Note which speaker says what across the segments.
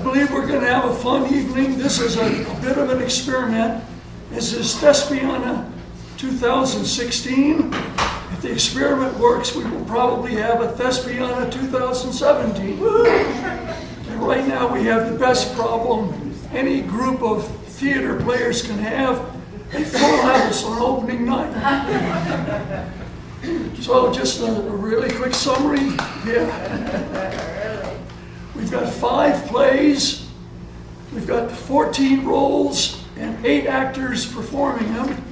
Speaker 1: believe we're going to have a fun evening. This is a bit of an experiment. This is Thespiana 2016. If the experiment works, we will probably have a Thespiana 2017. And right now we have the best problem any group of theater players can have, a full house on opening night. So just a really quick summary. Yeah. We've got 5 plays. We've got 14 roles and 8 actors performing them.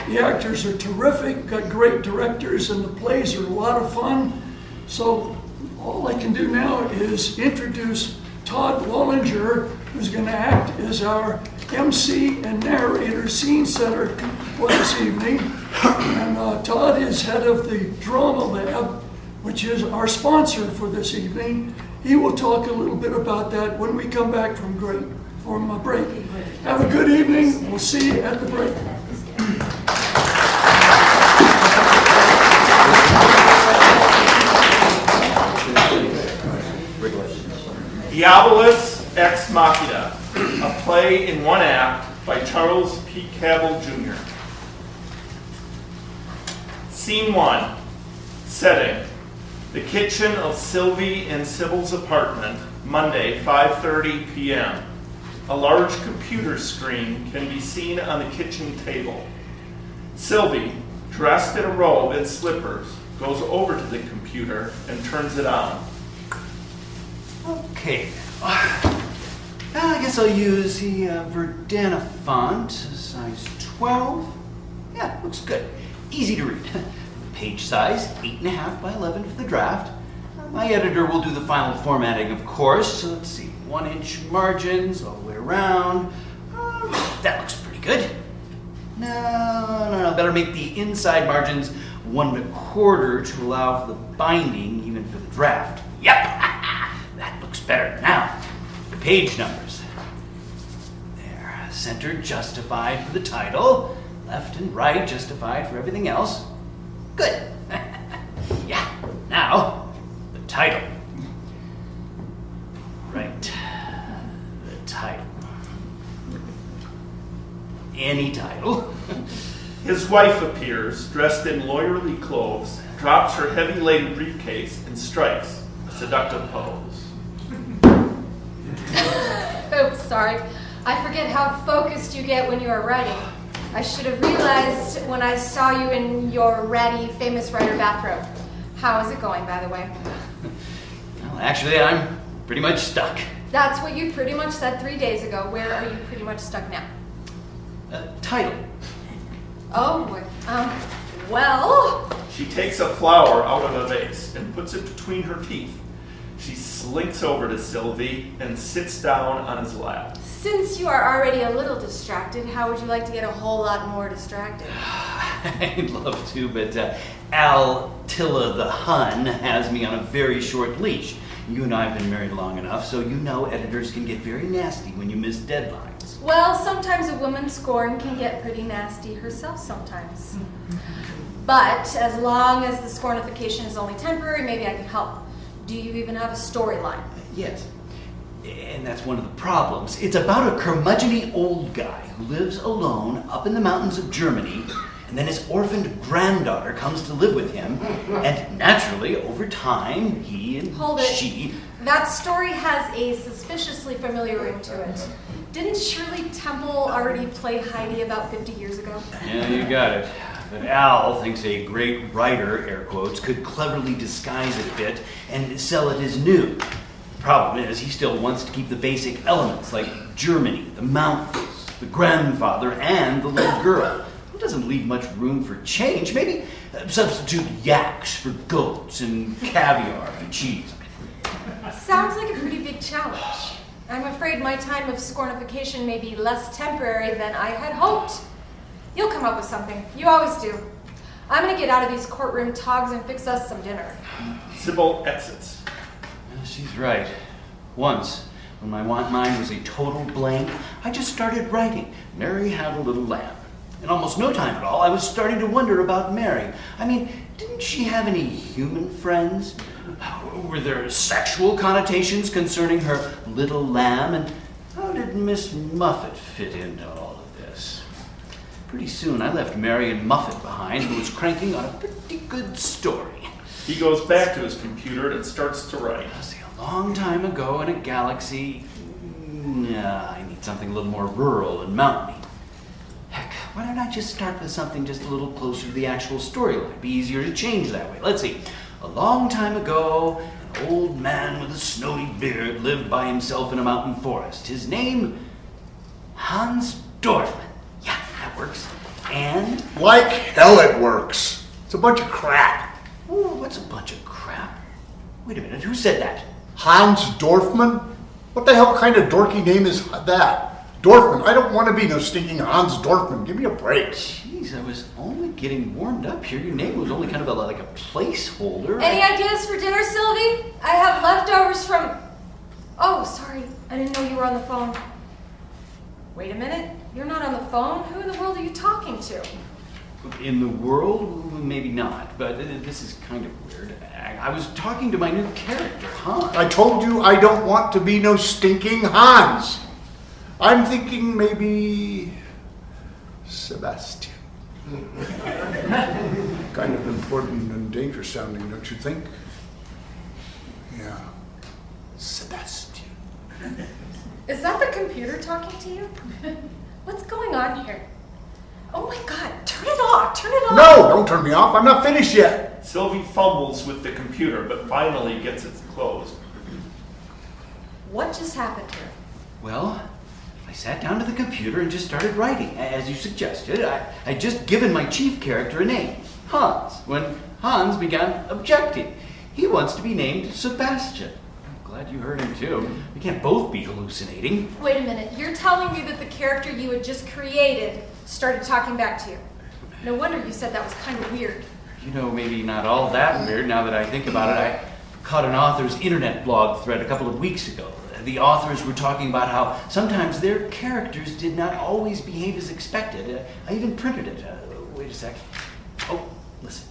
Speaker 1: The actors are terrific, got great directors, and the plays are a lot of fun. So all I can do now is introduce Todd Rominger, who's going to act as our MC and narrator, scene setter for this evening. And Todd is head of the Drama Lab, which is our sponsor for this evening. He will talk a little bit about that when we come back from a break. Have a good evening. We'll see you at the break.
Speaker 2: Diabolus ex Machina, a play in 1 act by Charles P. Cabell Jr. Scene 1. Setting: the kitchen of Sylvie and Sybil's apartment, Monday, 5:30 p.m. A large computer screen can be seen on the kitchen table. Sylvie, dressed in a robe and slippers, goes over to the computer and turns it on.
Speaker 3: Okay. I guess I'll use the Verdana font, size 12. Yeah, looks good. Easy to read. Page size, 8.5 by 11 for the draft. My editor will do the final formatting, of course. So let's see, 1-inch margins all the way around. That looks pretty good. No, better make the inside margins 1 1/4 to allow for the binding, even for the draft. Yep, that looks better. Now, the page numbers. There, center justified for the title, left and right justified for everything else. Good. Yeah, now, the title. Right, the title. Any title.
Speaker 2: His wife appears, dressed in lawyerly clothes, drops her heavy-laden briefcase, and strikes a seductive pose.
Speaker 4: Oops, sorry. I forget how focused you get when you are writing. I should have realized when I saw you in your ratty famous writer bathrobe. How is it going, by the way?
Speaker 3: Well, actually, I'm pretty much stuck.
Speaker 4: That's what you pretty much said 3 days ago. Where are you pretty much stuck now?
Speaker 3: Title.
Speaker 4: Oh, boy. Well...
Speaker 2: She takes a flower out of a vase and puts it between her teeth. She slinks over to Sylvie and sits down on his lap.
Speaker 4: Since you are already a little distracted, how would you like to get a whole lot more distracted?
Speaker 3: I'd love to, but Attila the Hun has me on a very short leash. You and I have been married long enough, so you know editors can get very nasty when you miss deadlines.
Speaker 4: Well, sometimes a woman scorned can get pretty nasty herself sometimes. But as long as the scornification is only temporary, maybe I can help. Do you even have a storyline?
Speaker 3: Yes. And that's one of the problems. It's about a curmudgeon-y old guy who lives alone up in the mountains of Germany, and then his orphaned granddaughter comes to live with him, and naturally, over time, he and
Speaker 4: Hold it.
Speaker 3: she...
Speaker 4: That story has a suspiciously familiar ring to it. Didn't Shirley Temple already play Heidi about 50 years ago?
Speaker 3: Yeah, you got it. But Al thinks a great writer, air quotes, could cleverly disguise it a bit and sell it as new. The problem is he still wants to keep the basic elements like Germany, the mountains, the grandfather, and the little girl. It doesn't leave much room for change. Maybe substitute yaks for goats and caviar for cheese.
Speaker 4: Sounds like a pretty big challenge. I'm afraid my time of scornification may be less temporary than I had hoped. You'll come up with something. You always do. I'm going to get out of these courtroom togs and fix us some dinner.
Speaker 2: Sybil exits.
Speaker 3: Well, she's right. Once, when my mind was a total blank, I just started writing. Mary had a little lamb. In almost no time at all, I was starting to wonder about Mary. I mean, didn't she have any human friends? Were there sexual connotations concerning her little lamb? And how did Miss Muffet fit into all of this? Pretty soon I left Marion Muffet behind, who was cranking on a pretty good story.
Speaker 2: He goes back to his computer and starts to write.
Speaker 3: See, a long time ago in a galaxy... I need something a little more rural and mountainy. Heck, why don't I just start with something just a little closer to the actual storyline? It'd be easier to change that way. Let's see. A long time ago, an old man with a snowy beard lived by himself in a mountain forest. His name? Hans Dorfman. Yeah, that works. And?
Speaker 5: Like hell it works. It's a bunch of crap.
Speaker 3: Oh, what's a bunch of crap? Wait a minute, who said that?
Speaker 5: Hans Dorfman? What the hell kind of dorky name is that? Dorfman. I don't want to be no stinking Hans Dorfman. Give me a break.
Speaker 3: Jeez, I was only getting warmed up here. Your name was only kind of like a placeholder.
Speaker 4: Any ideas for dinner, Sylvie? I have leftovers from... Oh, sorry. I didn't know you were on the phone. Wait a minute. You're not on the phone? Who in the world are you talking to?
Speaker 3: In the world? Maybe not, but this is kind of weird. I was talking to my new character, Hans.
Speaker 5: I told you I don't want to be no stinking Hans. I'm thinking maybe Sebastian. Kind of important and dangerous sounding, don't you think? Yeah. Sebastian.
Speaker 4: Is that the computer talking to you? What's going on here? Oh my God, turn it off, turn it off.
Speaker 5: No, don't turn me off. I'm not finished yet.
Speaker 2: Sylvie fumbles with the computer, but finally gets it closed.
Speaker 4: What just happened here?
Speaker 3: Well, I sat down to the computer and just started writing, as you suggested. I'd just given my chief character a name, Hans, when Hans began objecting. He wants to be named Sebastian. I'm glad you heard him too. We can't both be hallucinating.
Speaker 4: Wait a minute, you're telling me that the character you had just created started talking back to you. No wonder you said that was kind of weird.
Speaker 3: You know, maybe not all that weird now that I think about it. I caught an author's internet blog thread a couple of weeks ago. The authors were talking about how sometimes their characters did not always behave as expected. I even printed it. Wait a sec. Oh, listen.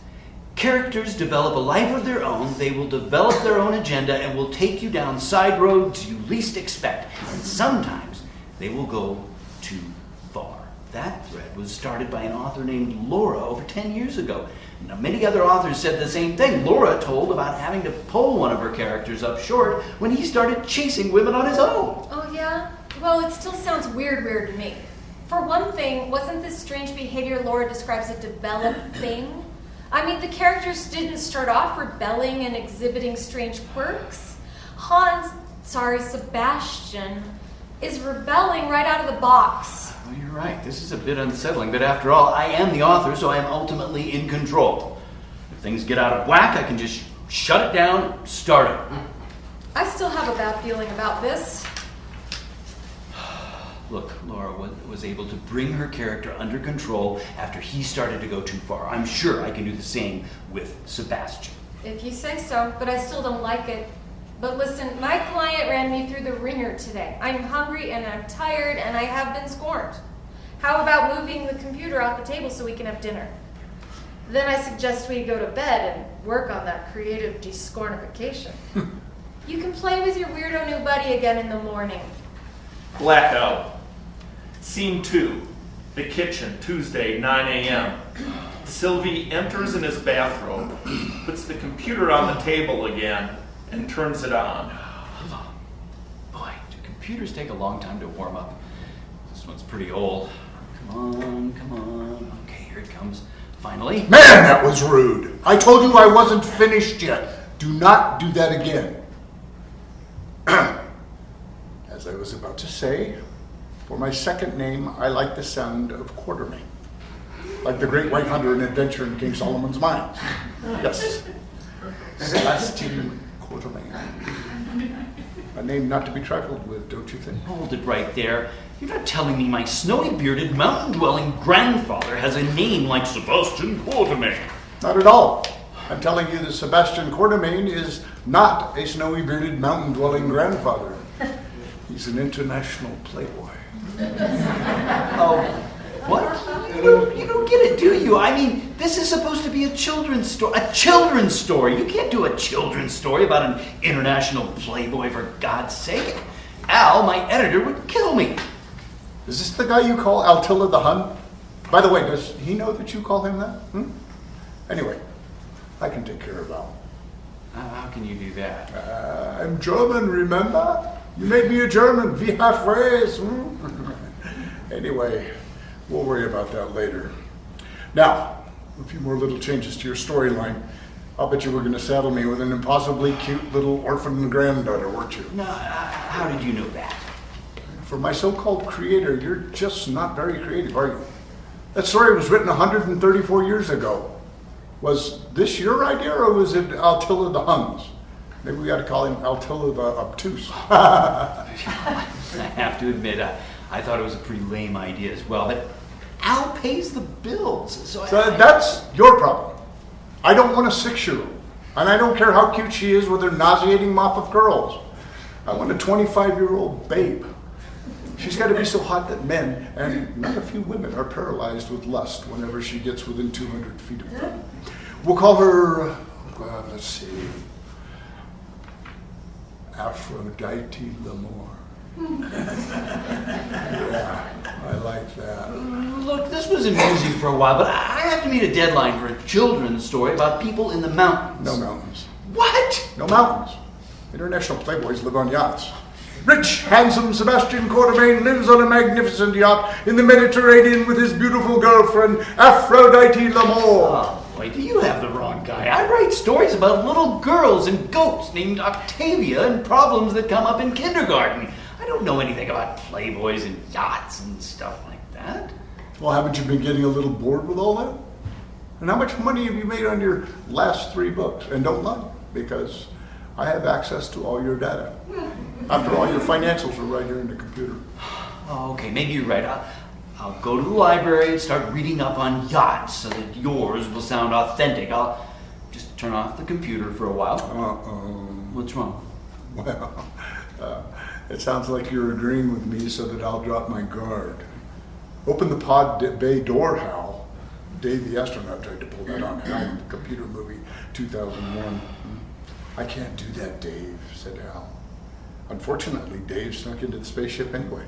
Speaker 3: Characters develop a life of their own, they will develop their own agenda, and will take you down side roads you least expect. And sometimes they will go too far. That thread was started by an author named Laura over 10 years ago. Now, many other authors said the same thing. Laura told about having to pull one of her characters up short when he started chasing women on his own.
Speaker 4: Oh yeah? Well, it still sounds weird to me. For one thing, wasn't this strange behavior Laura describes a developed thing? I mean, the characters didn't start off rebelling and exhibiting strange quirks. Sebastian, is rebelling right out of the box.
Speaker 3: Well, you're right. This is a bit unsettling, but after all, I am the author, so I am ultimately in control. If things get out of whack, I can just shut it down and start it.
Speaker 4: I still have a bad feeling about this.
Speaker 3: Look, Laura was able to bring her character under control after he started to go too far. I'm sure I can do the same with Sebastian.
Speaker 4: If you say so, but I still don't like it. But listen, my client ran me through the ringer today. I'm hungry and I'm tired and I have been scorned. How about moving the computer off the table so we can have dinner? Then I suggest we go to bed and work on that creative descornification. You can play with your weirdo new buddy again in the morning.
Speaker 2: Blackout. Scene 2. The kitchen, Tuesday, 9 a.m. Sylvie enters in his bathrobe, puts the computer on the table again, and turns it on.
Speaker 3: Boy, do computers take a long time to warm up. This one's pretty old. Come on. Okay, here it comes. Finally.
Speaker 5: Man, that was rude. I told you I wasn't finished yet. Do not do that again. As I was about to say, for my second name, I like the sound of Quartermain. Like the great white hunter and adventure in King Solomon's Mines. Yes. Sebastian Quartermain. A name not to be trifled with, don't you think?
Speaker 3: Hold it right there. You're not telling me my snowy-bearded, mountain-dwelling grandfather has a name like Sebastian Quartermain.
Speaker 5: Not at all. I'm telling you that Sebastian Quartermain is not a snowy-bearded, mountain-dwelling grandfather. He's an international playboy.
Speaker 3: Oh, What? You don't get it, do you? I mean, this is supposed to be a children's story. A children's story. You can't do a children's story about an international playboy, for God's sake. Al, my editor, would kill me.
Speaker 5: Is this the guy you call Altilla the Hun? By the way, does he know that you call him that? Anyway, I can take care of Al.
Speaker 3: How can you do that?
Speaker 5: I'm German, remember? You made me a German. Wie halfways. Anyway, we'll worry about that later. Now, a few more little changes to your storyline. I'll bet you were going to saddle me with an impossibly cute little orphan granddaughter, weren't you?
Speaker 3: No, how did you know that?
Speaker 5: For my so-called creator, you're just not very creative, are you? That story was written 134 years ago. Was this your idea, or was it Altilla the Hun's? Maybe we ought to call him Altilla the Obtuse.
Speaker 3: I have to admit, I thought it was a pretty lame idea as well, but Al pays the bills, so
Speaker 5: that's your problem. I don't want a 6-year-old, and I don't care how cute she is with her nauseating mop of curls. I want a 25-year-old babe. She's got to be so hot that men, and not a few women, are paralyzed with lust whenever she gets within 200 feet of them. We'll call her, let's see, Aphrodite L'Amour. Yeah, I like that.
Speaker 3: Look, this was amusing for a while, but I have to meet a deadline for a children's story about people in the mountains.
Speaker 5: No mountains.
Speaker 3: What?
Speaker 5: No mountains. International playboys live on yachts. Rich, handsome Sebastian Quartermain lives on a magnificent yacht in the Mediterranean with his beautiful girlfriend, Aphrodite L'Amour.
Speaker 3: Oh, boy, do you have the wrong guy? I write stories about little girls and goats named Octavia and problems that come up in kindergarten. I don't know anything about playboys and yachts and stuff like that.
Speaker 5: Well, haven't you been getting a little bored with all that? And how much money have you made on your last 3 books? And don't lie, because I have access to all your data. After all, your financials are right here in the computer.
Speaker 3: Oh, okay, maybe you're right. I'll go to the library and start reading up on yachts so that yours will sound authentic. I'll just turn off the computer for a while. What's wrong?
Speaker 5: Well, it sounds like you're agreeing with me so that I'll drop my guard. Open the pod bay door, Hal. Dave the astronaut tried to pull that on Hal in the computer movie 2001. I can't do that, Dave, said Hal. Unfortunately, Dave snuck into the spaceship anyway.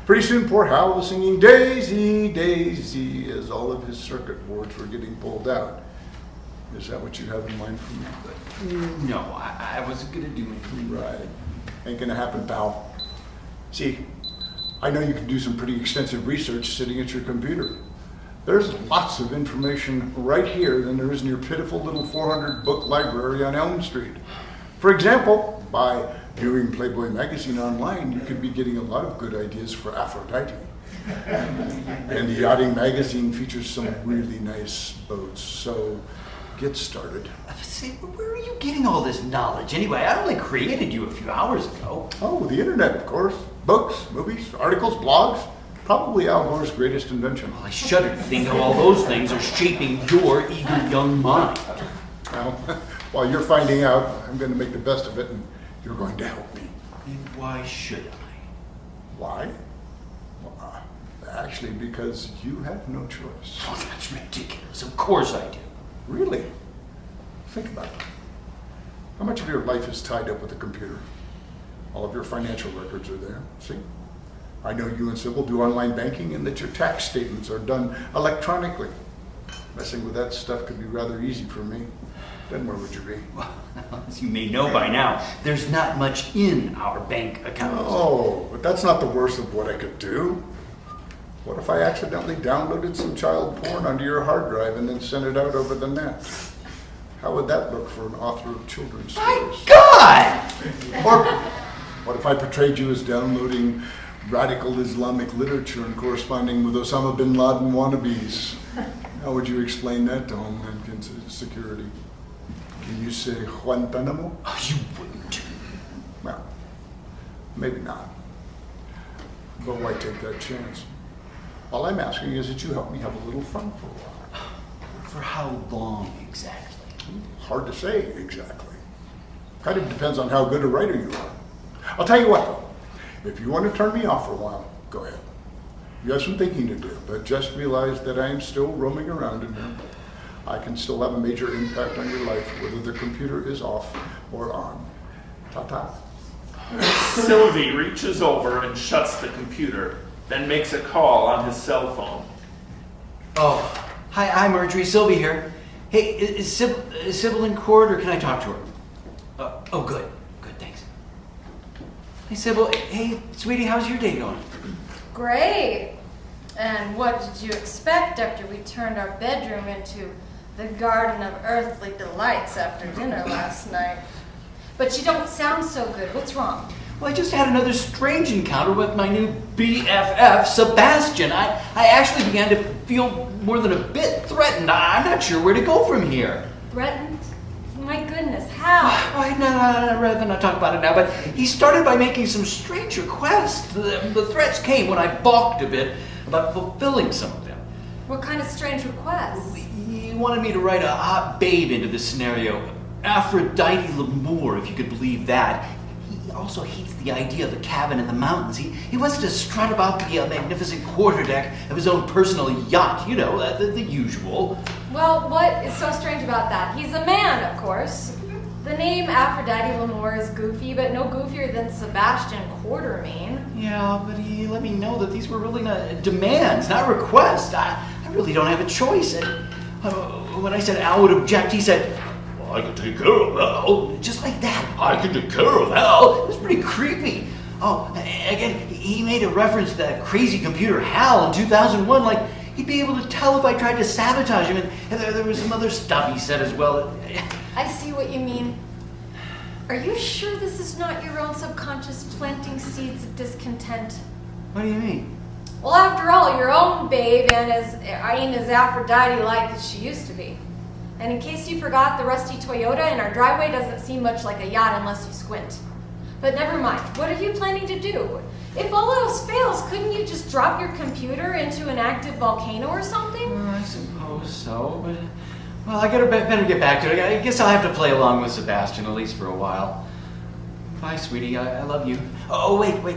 Speaker 5: Pretty soon, poor Hal was singing Daisy, Daisy, as all of his circuit boards were getting pulled out. Is that what you have in mind for me?
Speaker 3: No, I wasn't going to do anything.
Speaker 5: Right. Ain't gonna happen, pal. See, I know you can do some pretty extensive research sitting at your computer. There's lots of information right here than there is in your pitiful little 400-book library on Elm Street. For example, by viewing Playboy magazine online, you could be getting a lot of good ideas for Aphrodite. And the yachting magazine features some really nice boats, so get started.
Speaker 3: See, where are you getting all this knowledge anyway? I only created you a few hours ago.
Speaker 5: Oh, the internet, of course. Books, movies, articles, blogs. Probably Al Gore's greatest invention.
Speaker 3: Well, I shudder to think how all those things are shaping your eager young mind.
Speaker 5: Well, while you're finding out, I'm going to make the best of it, and you're going to help me.
Speaker 3: And why should I?
Speaker 5: Why? Well, actually, because you have no choice.
Speaker 3: Oh, that's ridiculous. Of course I do.
Speaker 5: Really? Think about it. How much of your life is tied up with the computer? All of your financial records are there. See? I know you and Sybil do online banking and that your tax statements are done electronically. Messing with that stuff could be rather easy for me. Then where would you be?
Speaker 3: Well, as you may know by now, there's not much in our bank accounts.
Speaker 5: Oh, but that's not the worst of what I could do. What if I accidentally downloaded some child porn onto your hard drive and then sent it out over the net? How would that look for an author of children's stories?
Speaker 3: My God!
Speaker 5: Or what if I portrayed you as downloading radical Islamic literature and corresponding with Osama bin Laden wannabes? How would you explain that to Homeland Security? Can you say Guantanamo?
Speaker 3: Oh, you wouldn't.
Speaker 5: Well, maybe not. But why take that chance? All I'm asking is that you help me have a little fun for a while.
Speaker 3: For how long exactly?
Speaker 5: Hard to say exactly. Kind of depends on how good a writer you are. I'll tell you what, though. If you want to turn me off for a while, go ahead. You have some thinking to do, but just realize that I am still roaming around in here. I can still have a major impact on your life, whether the computer is off or on. Ta-ta.
Speaker 2: Sylvie reaches over and shuts the computer, then makes a call on his cell phone.
Speaker 3: Oh, hi, Marjorie. Sylvie here. Hey, is Sybil in court, or can I talk to her? Oh, good. Good, thanks. Hey, Sybil. Hey, sweetie, how's your day going?
Speaker 4: Great. And what did you expect after we turned our bedroom into the garden of earthly delights after dinner last night? But you don't sound so good. What's wrong?
Speaker 3: Well, I just had another strange encounter with my new BFF, Sebastian. I actually began to feel more than a bit threatened. I'm not sure where to go from here.
Speaker 4: Threatened? My goodness, how?
Speaker 3: I'd rather not talk about it now, but he started by making some strange requests. The threats came when I balked a bit about fulfilling some of them.
Speaker 4: What kind of strange requests?
Speaker 3: He wanted me to write a hot babe into the scenario. Aphrodite L'Amour, if you could believe that. He also hates the idea of a cabin in the mountains. He wants to strut about the magnificent quarterdeck of his own personal yacht. You know, the usual.
Speaker 4: Well, what is so strange about that? He's a man, of course. The name Aphrodite L'Amour is goofy, but no goofier than Sebastian Quartermain.
Speaker 3: Yeah, but he let me know that these were really not demands, not requests. I really don't have a choice. When I said Al would object, he said, I can take care of that. Oh, just like that. I can take care of that. It was pretty creepy. Oh, again, he made a reference to that crazy computer Hal in 2001, like he'd be able to tell if I tried to sabotage him, and there was some other stuff he said as well.
Speaker 4: I see what you mean. Are you sure this is not your own subconscious planting seeds of discontent?
Speaker 3: What do you mean?
Speaker 4: Well, after all, your own babe ain't as Aphrodite-like as she used to be. And in case you forgot, the rusty Toyota in our driveway doesn't seem much like a yacht unless you squint. But never mind. What are you planning to do? If all else fails, couldn't you just drop your computer into an active volcano or something?
Speaker 3: I suppose so, but... Well, I better get back to it. I guess I'll have to play along with Sebastian, at least for a while. Bye, sweetie. I love you. Oh, wait.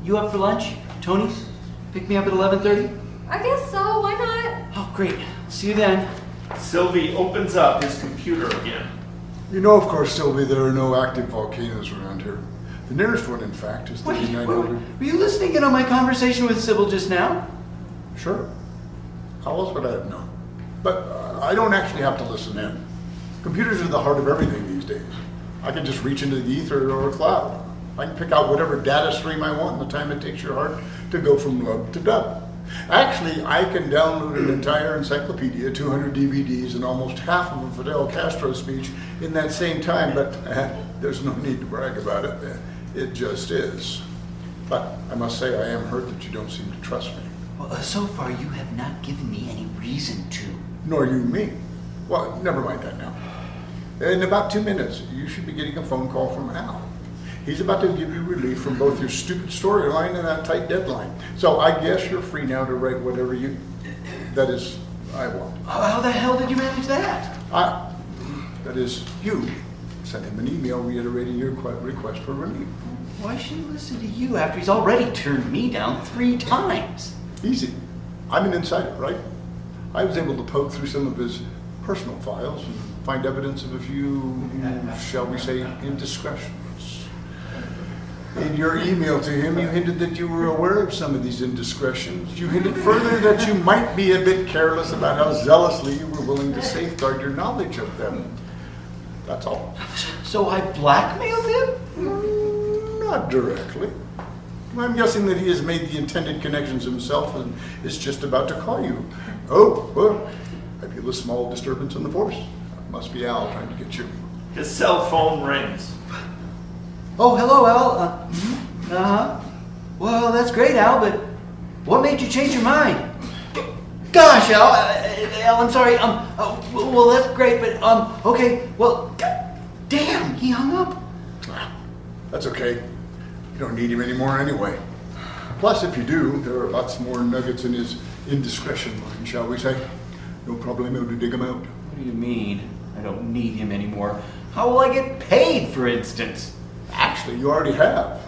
Speaker 3: You up for lunch? Tony's? Pick me up at 11:30?
Speaker 4: I guess so. Why not?
Speaker 3: Oh, great. See you then.
Speaker 2: Sylvie opens up his computer again.
Speaker 5: You know, of course, Sylvie, there are no active volcanoes around here. The nearest one, in fact, is the
Speaker 3: Wait,
Speaker 5: D900.
Speaker 3: were you listening in on my conversation with Sybil just now?
Speaker 5: Sure. How else would I have known? But I don't actually have to listen in. Computers are the heart of everything these days. I can just reach into the ether or a cloud. I can pick out whatever data stream I want in the time it takes your heart to go from lub to dub. Actually, I can download an entire encyclopedia, 200 DVDs, and almost half of a Fidel Castro speech in that same time, but there's no need to brag about it. It just is. But I must say I am hurt that you don't seem to trust me.
Speaker 3: Well, so far you have not given me any reason to.
Speaker 5: Nor you me. Well, never mind that now. In about 2 minutes, you should be getting a phone call from Al. He's about to give you relief from both your stupid storyline and that tight deadline. So I guess you're free now to write whatever I want.
Speaker 3: How the hell did you manage that?
Speaker 5: You sent him an email reiterating your request for relief.
Speaker 3: Why should he listen to you after he's already turned me down 3 times?
Speaker 5: Easy. I'm an insider, right? I was able to poke through some of his personal files and find evidence of a few, shall we say, indiscretions. In your email to him, you hinted that you were aware of some of these indiscretions. You hinted further that you might be a bit careless about how zealously you were willing to safeguard your knowledge of them. That's all.
Speaker 3: So I blackmailed him?
Speaker 5: Not directly. I'm guessing that he has made the intended connections himself and is just about to call you. Oh, well, I feel a small disturbance in the force. Must be Al trying to get you.
Speaker 2: His cell phone rings.
Speaker 3: Oh, hello, Al. Well, that's great, Al, but what made you change your mind? Gosh, Al, I'm sorry. Well, that's great, but okay. Well, damn, he hung up.
Speaker 5: That's okay. You don't need him anymore anyway. Plus, if you do, there are lots more nuggets in his indiscretion line, shall we say. No problemo to dig them out.
Speaker 3: What do you mean? I don't need him anymore. How will I get paid, for instance?
Speaker 5: Actually, you already have.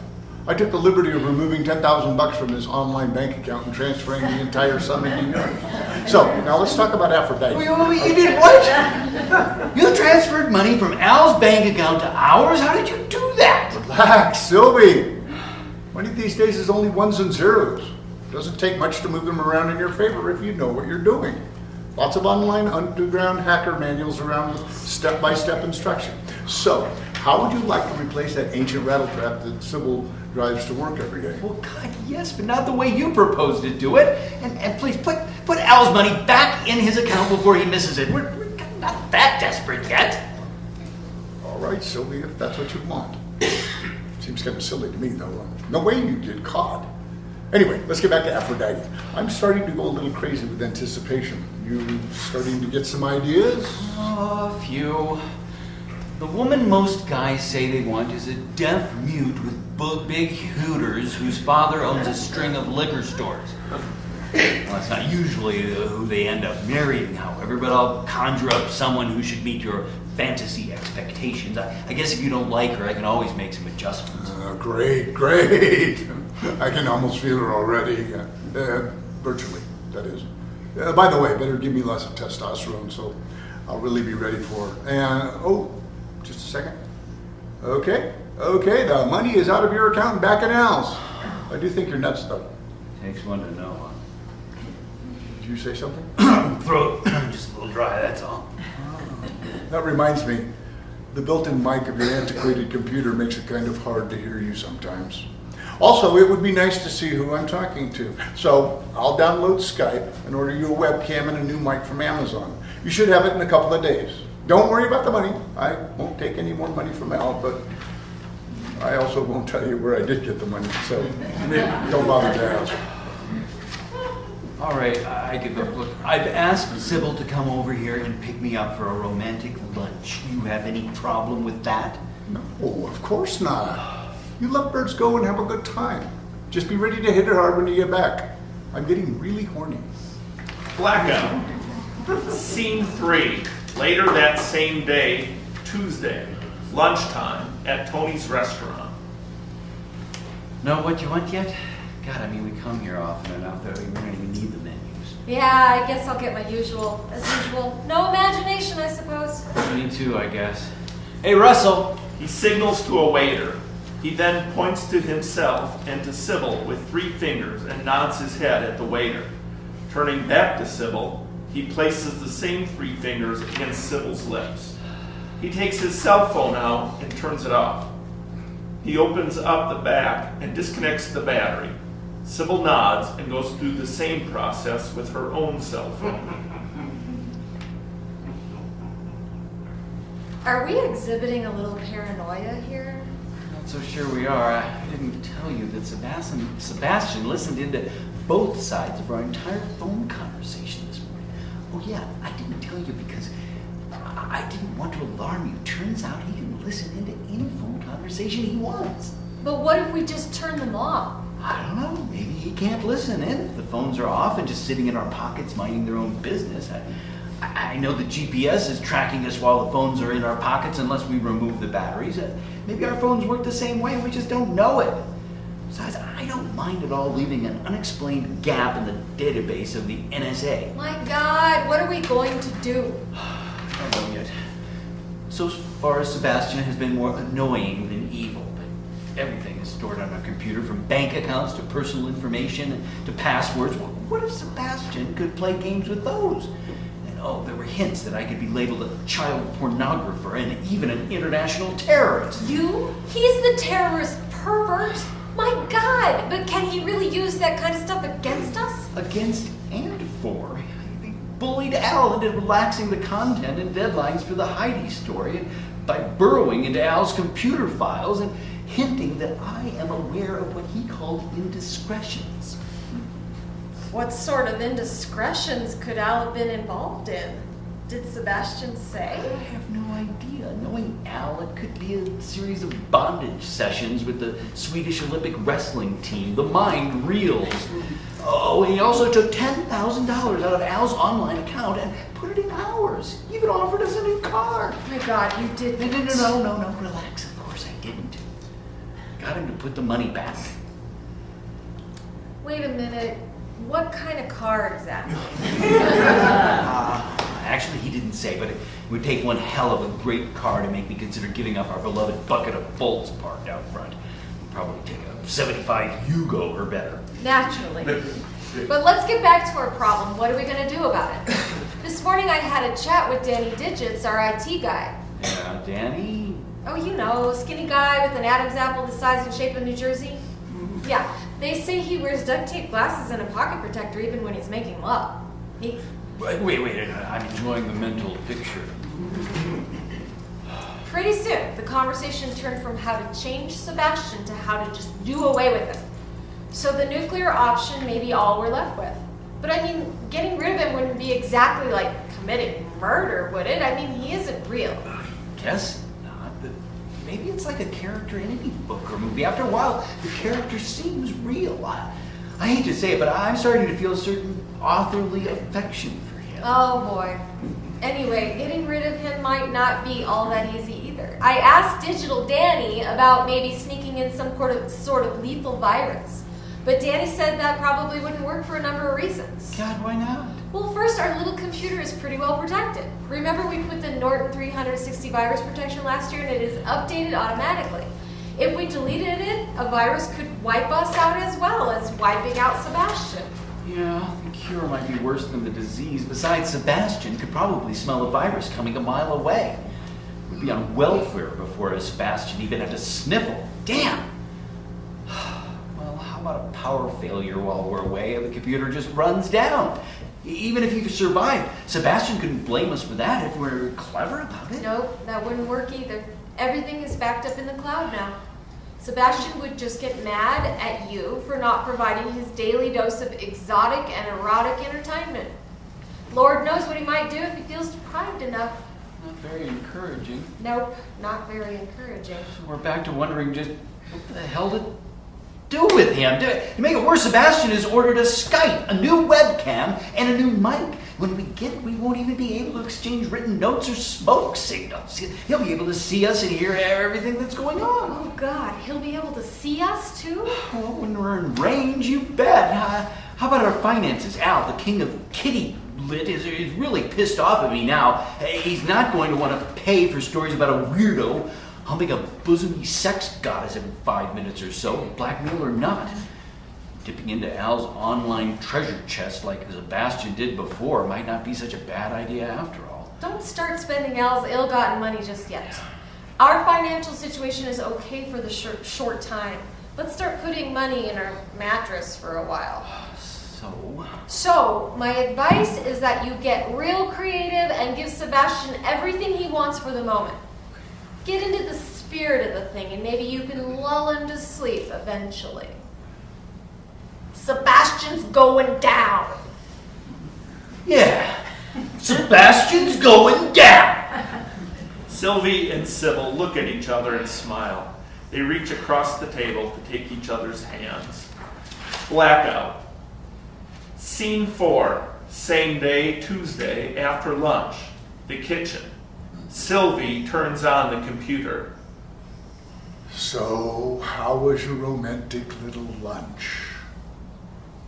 Speaker 5: I took the liberty of removing $10,000 from his online bank account and transferring the entire sum into yours. So, now let's talk about Aphrodite.
Speaker 3: Wait, you did what? You transferred money from Al's bank account to ours? How did you do that?
Speaker 5: Relax, Sylvie. Money these days is only ones and zeros. Doesn't take much to move them around in your favor if you know what you're doing. Lots of online underground hacker manuals around with step-by-step instruction. So, how would you like to replace that ancient rattletrap that Sybil drives to work every day?
Speaker 3: Well, God, yes, but not the way you propose to do it. And please, put Al's money back in his account before he misses it. We're not that desperate yet.
Speaker 5: All right, Sylvie, if that's what you want. Seems kind of silly to me, though. No way you get caught. Anyway, let's get back to Aphrodite. I'm starting to go a little crazy with anticipation. You starting to get some ideas?
Speaker 3: Oh, a few. The woman most guys say they want is a deaf mute with big hooters whose father owns a string of liquor stores. Well, that's not usually who they end up marrying, however, but I'll conjure up someone who should meet your fantasy expectations. I guess if you don't like her, I can always make some adjustments.
Speaker 5: Great. I can almost feel her already. Virtually, that is. By the way, better give me lots of testosterone so I'll really be ready for her. And, just a second. Okay, the money is out of your account and back in Al's. I do think you're nuts, though.
Speaker 3: Takes one to know, huh?
Speaker 5: Did you say something?
Speaker 3: Throat just a little dry, that's all.
Speaker 5: That reminds me, the built-in mic of your antiquated computer makes it kind of hard to hear you sometimes. Also, it would be nice to see who I'm talking to. So I'll download Skype and order you a webcam and a new mic from Amazon. You should have it in a couple of days. Don't worry about the money. I won't take any more money from Al, but I also won't tell you where I did get the money, so don't bother to ask.
Speaker 3: All right, I give up. Look, I've asked Sybil to come over here and pick me up for a romantic lunch. You have any problem with that?
Speaker 5: No, of course not. You lovebirds go and have a good time. Just be ready to hit it hard when you get back. I'm getting really horny.
Speaker 2: Blackout. Scene 3. Later that same day, Tuesday, lunchtime at Tony's restaurant.
Speaker 3: Know what you want yet? God, I mean, we come here often enough that we don't even need the menus.
Speaker 4: Yeah, I guess I'll get my usual, as usual. No imagination, I suppose.
Speaker 3: Me too, I guess. Hey, Russell.
Speaker 2: He signals to a waiter. He then points to himself and to Sybil with 3 fingers and nods his head at the waiter. Turning back to Sybil, he places the same 3 fingers against Sybil's lips. He takes his cell phone out and turns it off. He opens up the back and disconnects the battery. Sybil nods and goes through the same process with her own cell phone.
Speaker 4: Are we exhibiting a little paranoia here?
Speaker 3: Not so sure we are. I didn't tell you that Sebastian listened into both sides of our entire phone conversation this morning. Oh yeah, I didn't tell you because I didn't want to alarm you. Turns out he can listen into any phone conversation he wants.
Speaker 4: But what if we just turn them off?
Speaker 3: I don't know. Maybe he can't listen in if the phones are off and just sitting in our pockets minding their own business. I know the GPS is tracking us while the phones are in our pockets unless we remove the batteries. Maybe our phones work the same way and we just don't know it. Besides, I don't mind at all leaving an unexplained gap in the database of the NSA.
Speaker 4: My God, what are we going to do?
Speaker 3: I don't know yet. So far as Sebastian has been more annoying than evil, but everything is stored on our computer from bank accounts to personal information and to passwords. Well, what if Sebastian could play games with those? And there were hints that I could be labeled a child pornographer and even an international terrorist.
Speaker 4: You? He's the terrorist pervert. My God, but can he really use that kind of stuff against us?
Speaker 3: Against and for. He bullied Al into relaxing the content and deadlines for the Heidi story by burrowing into Al's computer files and hinting that I am aware of what he called indiscretions.
Speaker 4: What sort of indiscretions could Al have been involved in? Did Sebastian say?
Speaker 3: I have no idea. Knowing Al, it could be a series of bondage sessions with the Swedish Olympic wrestling team. The mind reels. Oh, he also took $10,000 out of Al's online account and put it in ours. Even offered us a new car.
Speaker 4: Oh my God, you didn't.
Speaker 3: No, relax. Of course I didn't. got him to put the money back.
Speaker 4: Wait a minute. What kind of car exactly?
Speaker 3: Actually, he didn't say, but it would take one hell of a great car to make me consider giving up our beloved bucket of bolts parked out front. We'd probably take a 75 Yugo or better.
Speaker 4: Naturally. But let's get back to our problem. What are we going to do about it? This morning I had a chat with Danny Digits, our IT guy.
Speaker 3: Yeah, Danny?
Speaker 4: Oh, you know, skinny guy with an Adam's apple the size and shape of New Jersey. Yeah, they say he wears duct tape glasses and a pocket protector even when he's making love.
Speaker 3: Wait, I'm enjoying the mental picture.
Speaker 4: Pretty soon, the conversation turned from how to change Sebastian to how to just do away with him. So the nuclear option may be all we're left with. But I mean, getting rid of him wouldn't be exactly like committing murder, would it? I mean, he isn't real.
Speaker 3: Guess not, but maybe it's like a character in any book or movie. After a while, the character seems real. I hate to say it, but I'm starting to feel a certain authorly affection for him.
Speaker 4: Oh boy. Anyway, getting rid of him might not be all that easy either. I asked Digital Danny about maybe sneaking in some sort of lethal virus. But Danny said that probably wouldn't work for a number of reasons.
Speaker 3: God, why not?
Speaker 4: Well, first, our little computer is pretty well protected. Remember we put the Norton 360 virus protection last year and it is updated automatically. If we deleted it, a virus could wipe us out as well as wiping out Sebastian.
Speaker 3: Yeah, the cure might be worse than the disease. Besides, Sebastian could probably smell a virus coming a mile away. We'd be on welfare before Sebastian even had to sniffle. Damn! Well, how about a power failure while we're away and the computer just runs down? Even if you survived, Sebastian couldn't blame us for that if we're clever about it.
Speaker 4: Nope, that wouldn't work either. Everything is backed up in the cloud now. Sebastian would just get mad at you for not providing his daily dose of exotic and erotic entertainment. Lord knows what he might do if he feels deprived enough.
Speaker 3: Not very encouraging.
Speaker 4: Nope, not very encouraging.
Speaker 3: So we're back to wondering just what the hell to do with him. To make it worse, Sebastian has ordered a Skype, a new webcam, and a new mic. When we get it, we won't even be able to exchange written notes or smoke signals. He'll be able to see us and hear everything that's going on.
Speaker 4: Oh God, he'll be able to see us too?
Speaker 3: Well, when we're in range, you bet. How about our finances? Al, the king of kitty lit, is really pissed off at me now. He's not going to want to pay for stories about a weirdo humping a bosomy sex goddess every 5 minutes or so, blackmail or not. Dipping into Al's online treasure chest like Sebastian did before might not be such a bad idea after all.
Speaker 4: Don't start spending Al's ill-gotten money just yet. Our financial situation is okay for the short time. Let's start putting money in our mattress for a while. So, my advice is that you get real creative and give Sebastian everything he wants for the moment. Get into the spirit of the thing and maybe you can lull him to sleep eventually. Sebastian's going down.
Speaker 3: Yeah, Sebastian's going down.
Speaker 2: Sylvie and Sybil look at each other and smile. They reach across the table to take each other's hands. Blackout. Scene 4, same day, Tuesday, after lunch. The kitchen. Sylvie turns on the computer.
Speaker 5: So, how was your romantic little lunch?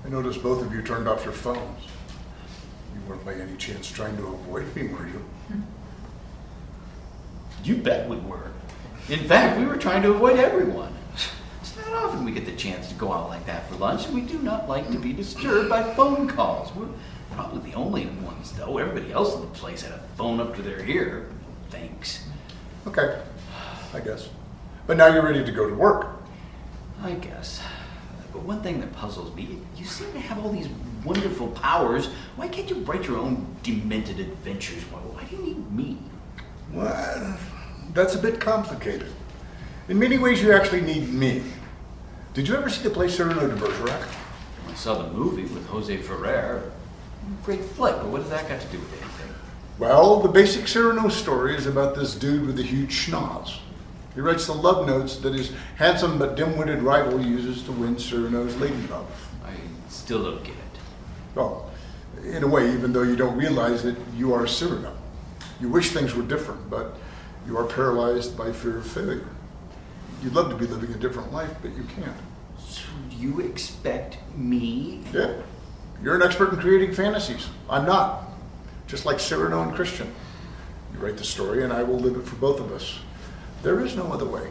Speaker 5: I noticed both of you turned off your phones. You weren't by any chance trying to avoid me, were you?
Speaker 3: You bet we were. In fact, we were trying to avoid everyone. It's not often we get the chance to go out like that for lunch, and we do not like to be disturbed by phone calls. We're probably the only ones, though. Everybody else in the place had a phone up to their ear. Thanks.
Speaker 5: Okay, I guess. But now you're ready to go to work.
Speaker 3: I guess. But one thing that puzzles me, you seem to have all these wonderful powers. Why can't you write your own demented adventures? Why do you need me?
Speaker 5: Well, that's a bit complicated. In many ways, you actually need me. Did you ever see the play Cyrano de Bergerac?
Speaker 3: I saw the movie with Jose Ferrer. Great flick, but what does that got to do with anything?
Speaker 5: Well, the basic Cyrano story is about this dude with a huge schnoz. He writes the love notes that his handsome but dim-witted rival uses to win Cyrano's lady love.
Speaker 3: I still don't get it.
Speaker 5: Well, in a way, even though you don't realize that you are Cyrano. You wish things were different, but you are paralyzed by fear of failure. You'd love to be living a different life, but you can't.
Speaker 3: So you expect me?
Speaker 5: Yeah. You're an expert in creating fantasies. I'm not. Just like Cyrano and Christian. You write the story and I will live it for both of us. There is no other way.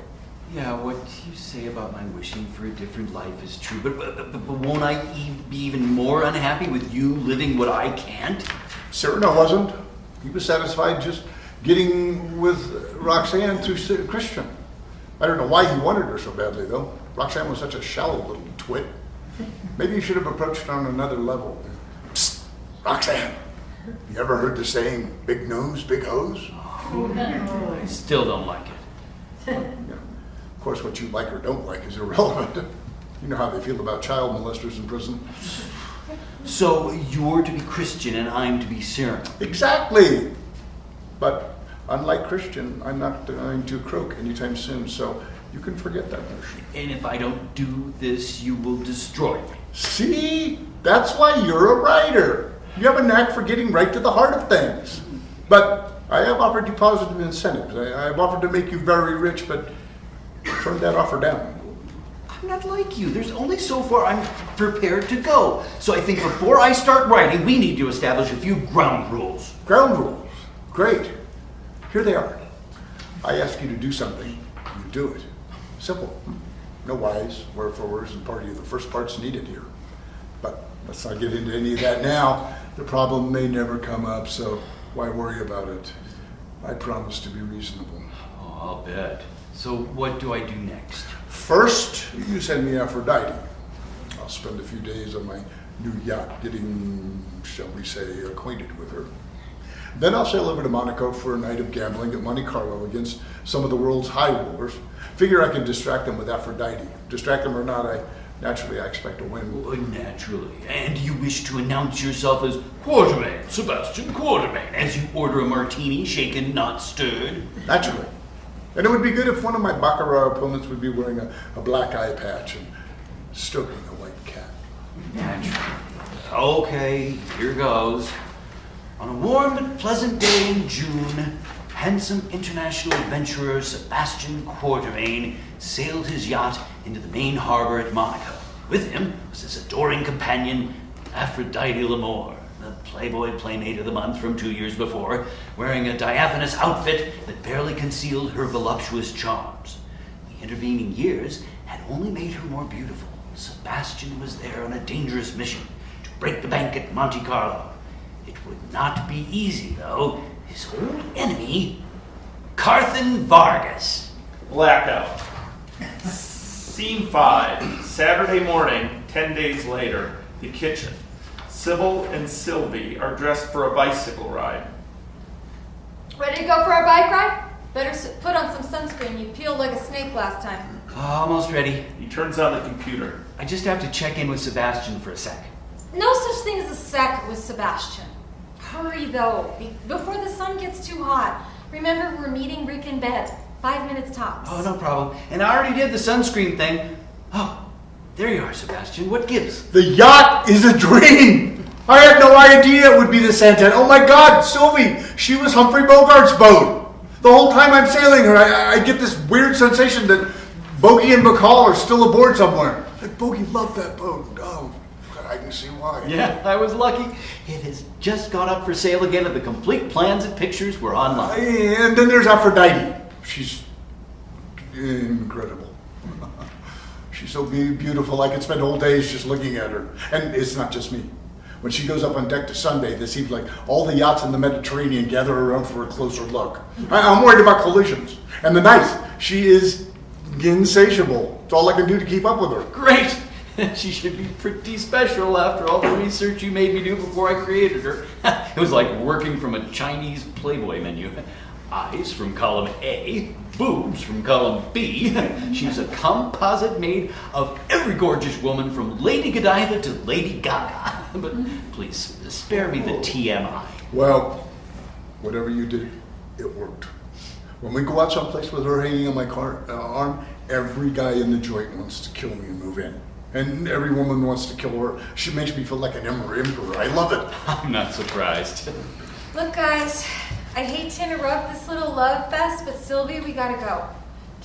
Speaker 3: Yeah, what you say about my wishing for a different life is true, but won't I be even more unhappy with you living what I can't?
Speaker 5: Cyrano wasn't. He was satisfied just getting with Roxanne through Christian. I don't know why he wanted her so badly, though. Roxanne was such a shallow little twit. Maybe you should have approached her on another level. Psst, Roxanne, you ever heard the saying, big nose, big hose?
Speaker 3: I still don't like it.
Speaker 5: Yeah. Of course, what you like or don't like is irrelevant. You know how they feel about child molesters in prison.
Speaker 3: So you're to be Christian and I'm to be Cyrano.
Speaker 5: Exactly. But unlike Christian, I'm not going to croak anytime soon, so you can forget that notion.
Speaker 3: And if I don't do this, you will destroy me.
Speaker 5: See? That's why you're a writer. You have a knack for getting right to the heart of things. But I have offered you positive incentives. I have offered to make you very rich, but turned that offer down.
Speaker 3: I'm not like you. There's only so far I'm prepared to go. So I think before I start writing, we need to establish a few ground rules.
Speaker 5: Ground rules. Great. Here they are. I ask you to do something, you do it. Simple. No whys, wherefores, and party of the first parts needed here. But let's not get into any of that now. The problem may never come up, so why worry about it? I promise to be reasonable.
Speaker 3: Oh, I'll bet. So what do I do next?
Speaker 5: First, you send me Aphrodite. I'll spend a few days on my new yacht getting, shall we say, acquainted with her. Then I'll sail over to Monaco for a night of gambling at Monte Carlo against some of the world's high rollers. Figure I can distract them with Aphrodite. Distract them or not, I expect to win.
Speaker 3: Well, naturally. And you wish to announce yourself as Quatermain, Sebastian Quatermain, as you order a martini, shaken, not stirred.
Speaker 5: Naturally. And it would be good if one of my Baccarat opponents would be wearing a black eye patch and stroking a white cat.
Speaker 3: Naturally. Okay, here goes. On a warm but pleasant day in June, handsome international adventurer Sebastian Quatermain sailed his yacht into the main harbor at Monaco. With him was his adoring companion, Aphrodite L'Amour, the Playboy Playmate of the Month from 2 years before, wearing a diaphanous outfit that barely concealed her voluptuous charms. The intervening years had only made her more beautiful. Sebastian was there on a dangerous mission to break the bank at Monte Carlo. It would not be easy, though. His old enemy, Carthan Vargas.
Speaker 2: Blackout. Scene 5. Saturday morning, 10 days later, the kitchen. Sybil and Sylvie are dressed for a bicycle ride.
Speaker 4: Ready to go for our bike ride? Better put on some sunscreen. You peeled like a snake last time.
Speaker 3: Almost ready.
Speaker 2: He turns on the computer.
Speaker 3: I just have to check in with Sebastian for a sec.
Speaker 4: No such thing as a sec with Sebastian. Hurry, though, before the sun gets too hot. Remember, we're meeting Rick in bed. 5 minutes tops.
Speaker 3: Oh, no problem. And I already did the sunscreen thing. Oh, there you are, Sebastian. What gives?
Speaker 5: The yacht is a dream! I had no idea it would be the Santa. Oh my God, Sylvie! She was Humphrey Bogart's boat. The whole time I'm sailing her, I get this weird sensation that Bogey and Bacall are still aboard somewhere. Like, Bogey loved that boat. Oh, God, I can see why.
Speaker 3: Yeah, I was lucky. It has just gone up for sale again, and the complete plans and pictures were online.
Speaker 5: And then there's Aphrodite. She's incredible. She's so beautiful, I could spend whole days just looking at her. And it's not just me. When she goes up on deck to sunbathe, it seems like all the yachts in the Mediterranean gather around for a closer look. I'm worried about collisions. And the night, she is insatiable. It's all I can do to keep up with her.
Speaker 3: Great! She should be pretty special after all the research you made me do before I created her. It was like working from a Chinese Playboy menu. Eyes from column A, boobs from column B. She's a composite made of every gorgeous woman from Lady Godiva to Lady Gaga. But please, spare me the TMI.
Speaker 5: Well, whatever you did, it worked. When we go out someplace with her hanging on my arm, every guy in the joint wants to kill me and move in. And every woman wants to kill her. She makes me feel like an emperor. I love it.
Speaker 3: I'm not surprised.
Speaker 4: Look, guys, I hate to interrupt this little love fest, but Sylvie, we gotta go.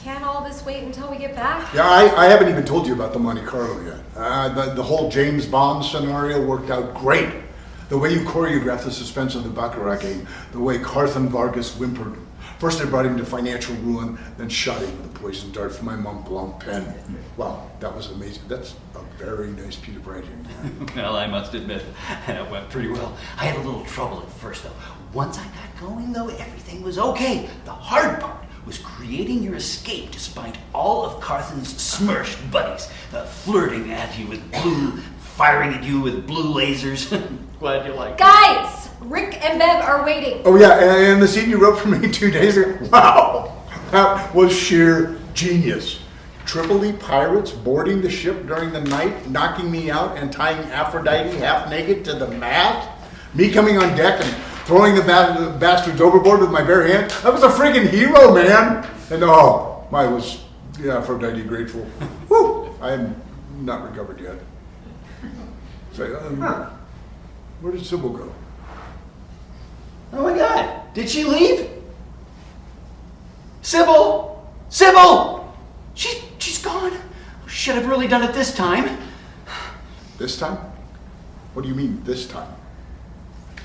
Speaker 4: Can all this wait until we get back?
Speaker 5: Yeah, I haven't even told you about the Monte Carlo yet. The whole James Bond scenario worked out great. The way you choreographed the suspense of the Baccarat game, the way Carthan Vargas whimpered. First I brought him to financial ruin, then shot him with a poison dart from my Mont Blanc pen. Wow, that was amazing. That's a very nice piece of writing.
Speaker 3: Well, I must admit, it went pretty well. I had a little trouble at first, though. Once I got going, though, everything was okay. The hard part was creating your escape despite all of Carthan's smirched buddies, flirting at you with blue, firing at you with blue lasers. Glad you like it.
Speaker 4: Guys! Rick and Bev are waiting.
Speaker 5: Oh yeah, and the scene you wrote for me 2 days ago, wow, that was sheer genius. Tripoli pirates boarding the ship during the night, knocking me out and tying Aphrodite half naked to the mast. Me coming on deck and throwing the bastards overboard with my bare hand. I was a friggin' hero, man. And oh, I was Aphrodite grateful. Whew, I am not recovered yet. So, where did Sybil go?
Speaker 3: Oh my God, did she leave? Sybil! Sybil! She's gone. Should have really done it this time.
Speaker 5: This time? What do you mean, this time?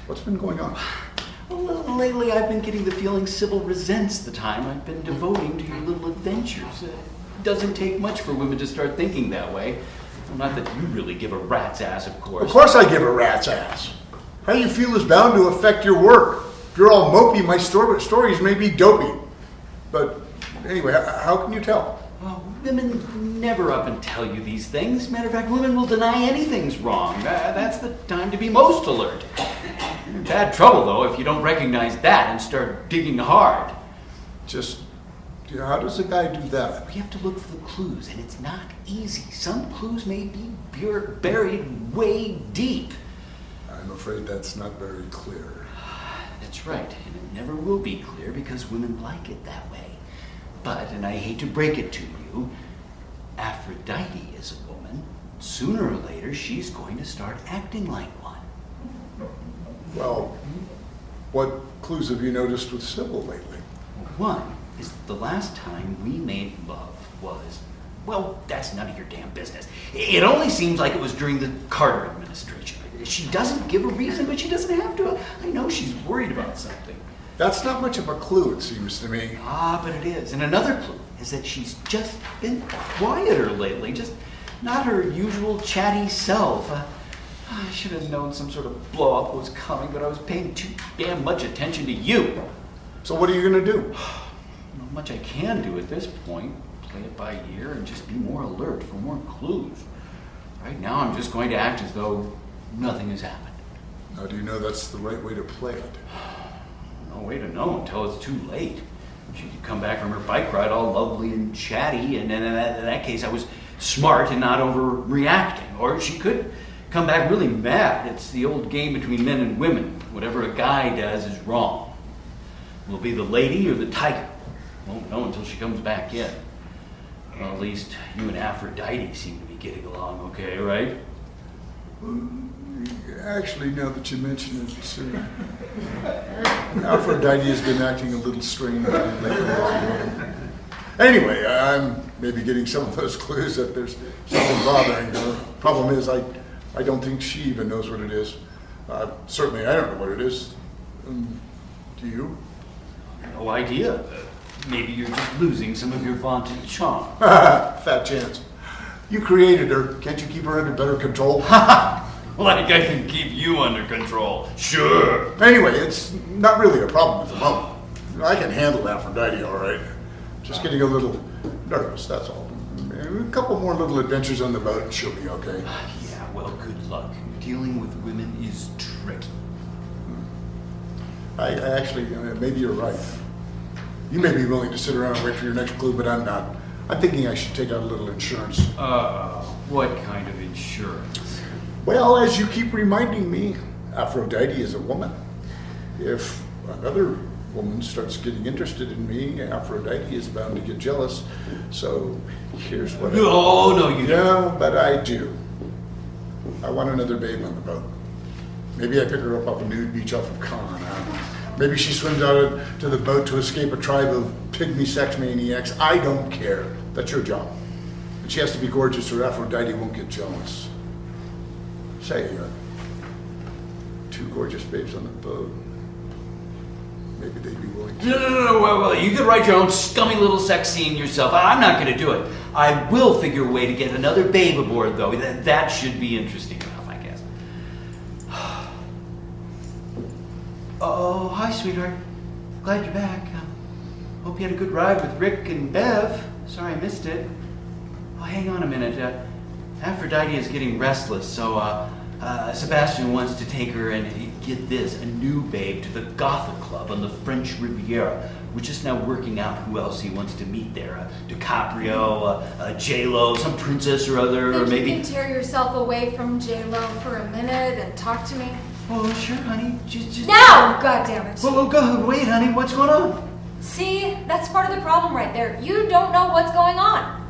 Speaker 5: What's been going on?
Speaker 3: Well, lately I've been getting the feeling Sybil resents the time I've been devoting to your little adventures. It doesn't take much for women to start thinking that way. Well, not that you really give a rat's ass, of course.
Speaker 5: Of course I give a rat's ass. How you feel is bound to affect your work. If you're all mopey, my stories may be dopey. But anyway, how can you tell?
Speaker 3: Well, women never up and tell you these things. Matter of fact, women will deny anything's wrong. That's the time to be most alert. You're in bad trouble, though, if you don't recognize that and start digging hard.
Speaker 5: Just, how does a guy do that?
Speaker 3: You have to look for the clues, and it's not easy. Some clues may be buried way deep.
Speaker 5: I'm afraid that's not very clear.
Speaker 3: That's right, and it never will be clear because women like it that way. But, and I hate to break it to you, Aphrodite is a woman. Sooner or later, she's going to start acting like one.
Speaker 5: Well, what clues have you noticed with Sybil lately?
Speaker 3: One is that the last time we made love was, well, that's none of your damn business. It only seems like it was during the Carter administration. She doesn't give a reason, but she doesn't have to. I know she's worried about something.
Speaker 5: That's not much of a clue, it seems to me.
Speaker 3: Ah, but it is. And another clue is that she's just been quieter lately, just not her usual chatty self. I should have known some sort of blow-up was coming, but I was paying too damn much attention to you.
Speaker 5: So what are you going to do?
Speaker 3: Not much I can do at this point. Play it by ear and just be more alert for more clues. Right now, I'm just going to act as though nothing has happened.
Speaker 5: How do you know that's the right way to play it?
Speaker 3: No way to know until it's too late. She could come back from her bike ride all lovely and chatty, and in that case I was smart and not overreacting. Or she could come back really mad. It's the old game between men and women. Whatever a guy does is wrong. Will be the lady or the tiger. Won't know until she comes back in. Well, at least you and Aphrodite seem to be getting along okay, right?
Speaker 5: Actually, now that you mention it, Aphrodite has been acting a little strange lately. Anyway, I'm maybe getting some of those clues that there's something bothering her. Problem is, I don't think she even knows what it is. Certainly, I don't know what it is. Do you?
Speaker 3: No idea. Maybe you're just losing some of your vaunted charm.
Speaker 5: Fat chance. You created her. Can't you keep her under better control?
Speaker 3: Like I can keep you under control. Sure.
Speaker 5: Anyway, it's not really a problem at the moment. I can handle Aphrodite all right. Just getting a little nervous, that's all. A couple more little adventures on the boat and she'll be okay.
Speaker 3: Yeah, well, good luck. Dealing with women is tricky.
Speaker 5: I actually, maybe you're right. You may be willing to sit around and wait for your next clue, but I'm not. I'm thinking I should take out a little insurance.
Speaker 3: What kind of insurance?
Speaker 5: Well, as you keep reminding me, Aphrodite is a woman. If another woman starts getting interested in me, Aphrodite is bound to get jealous. So here's what
Speaker 3: No, you don't.
Speaker 5: Yeah, but I do. I want another babe on the boat. Maybe I pick her up off a nude beach off of Cannes. Maybe she swims out to the boat to escape a tribe of pygmy sex maniacs. I don't care. That's your job. And she has to be gorgeous or Aphrodite won't get jealous. Say, two gorgeous babes on the boat. Maybe they'd be willing to.
Speaker 3: No. Well, you could write your own scummy little sex scene yourself. I'm not going to do it. I will figure a way to get another babe aboard, though. That should be interesting enough, I guess. Oh, hi, sweetheart. Glad you're back. Hope you had a good ride with Rick and Bev. Sorry I missed it. Oh, hang on a minute. Aphrodite is getting restless, so Sebastian wants to take her and get this, a new babe to the Gothic Club on the French Riviera. We're just now working out who else he wants to meet there. DiCaprio, J-Lo, some princess or other, or maybe...
Speaker 4: You can tear yourself away from J-Lo for a minute and talk to me?
Speaker 3: Oh, sure, honey. Just...
Speaker 4: Now! God damn it.
Speaker 3: Well, go. Wait, honey. What's going on?
Speaker 4: See, that's part of the problem right there. You don't know what's going on.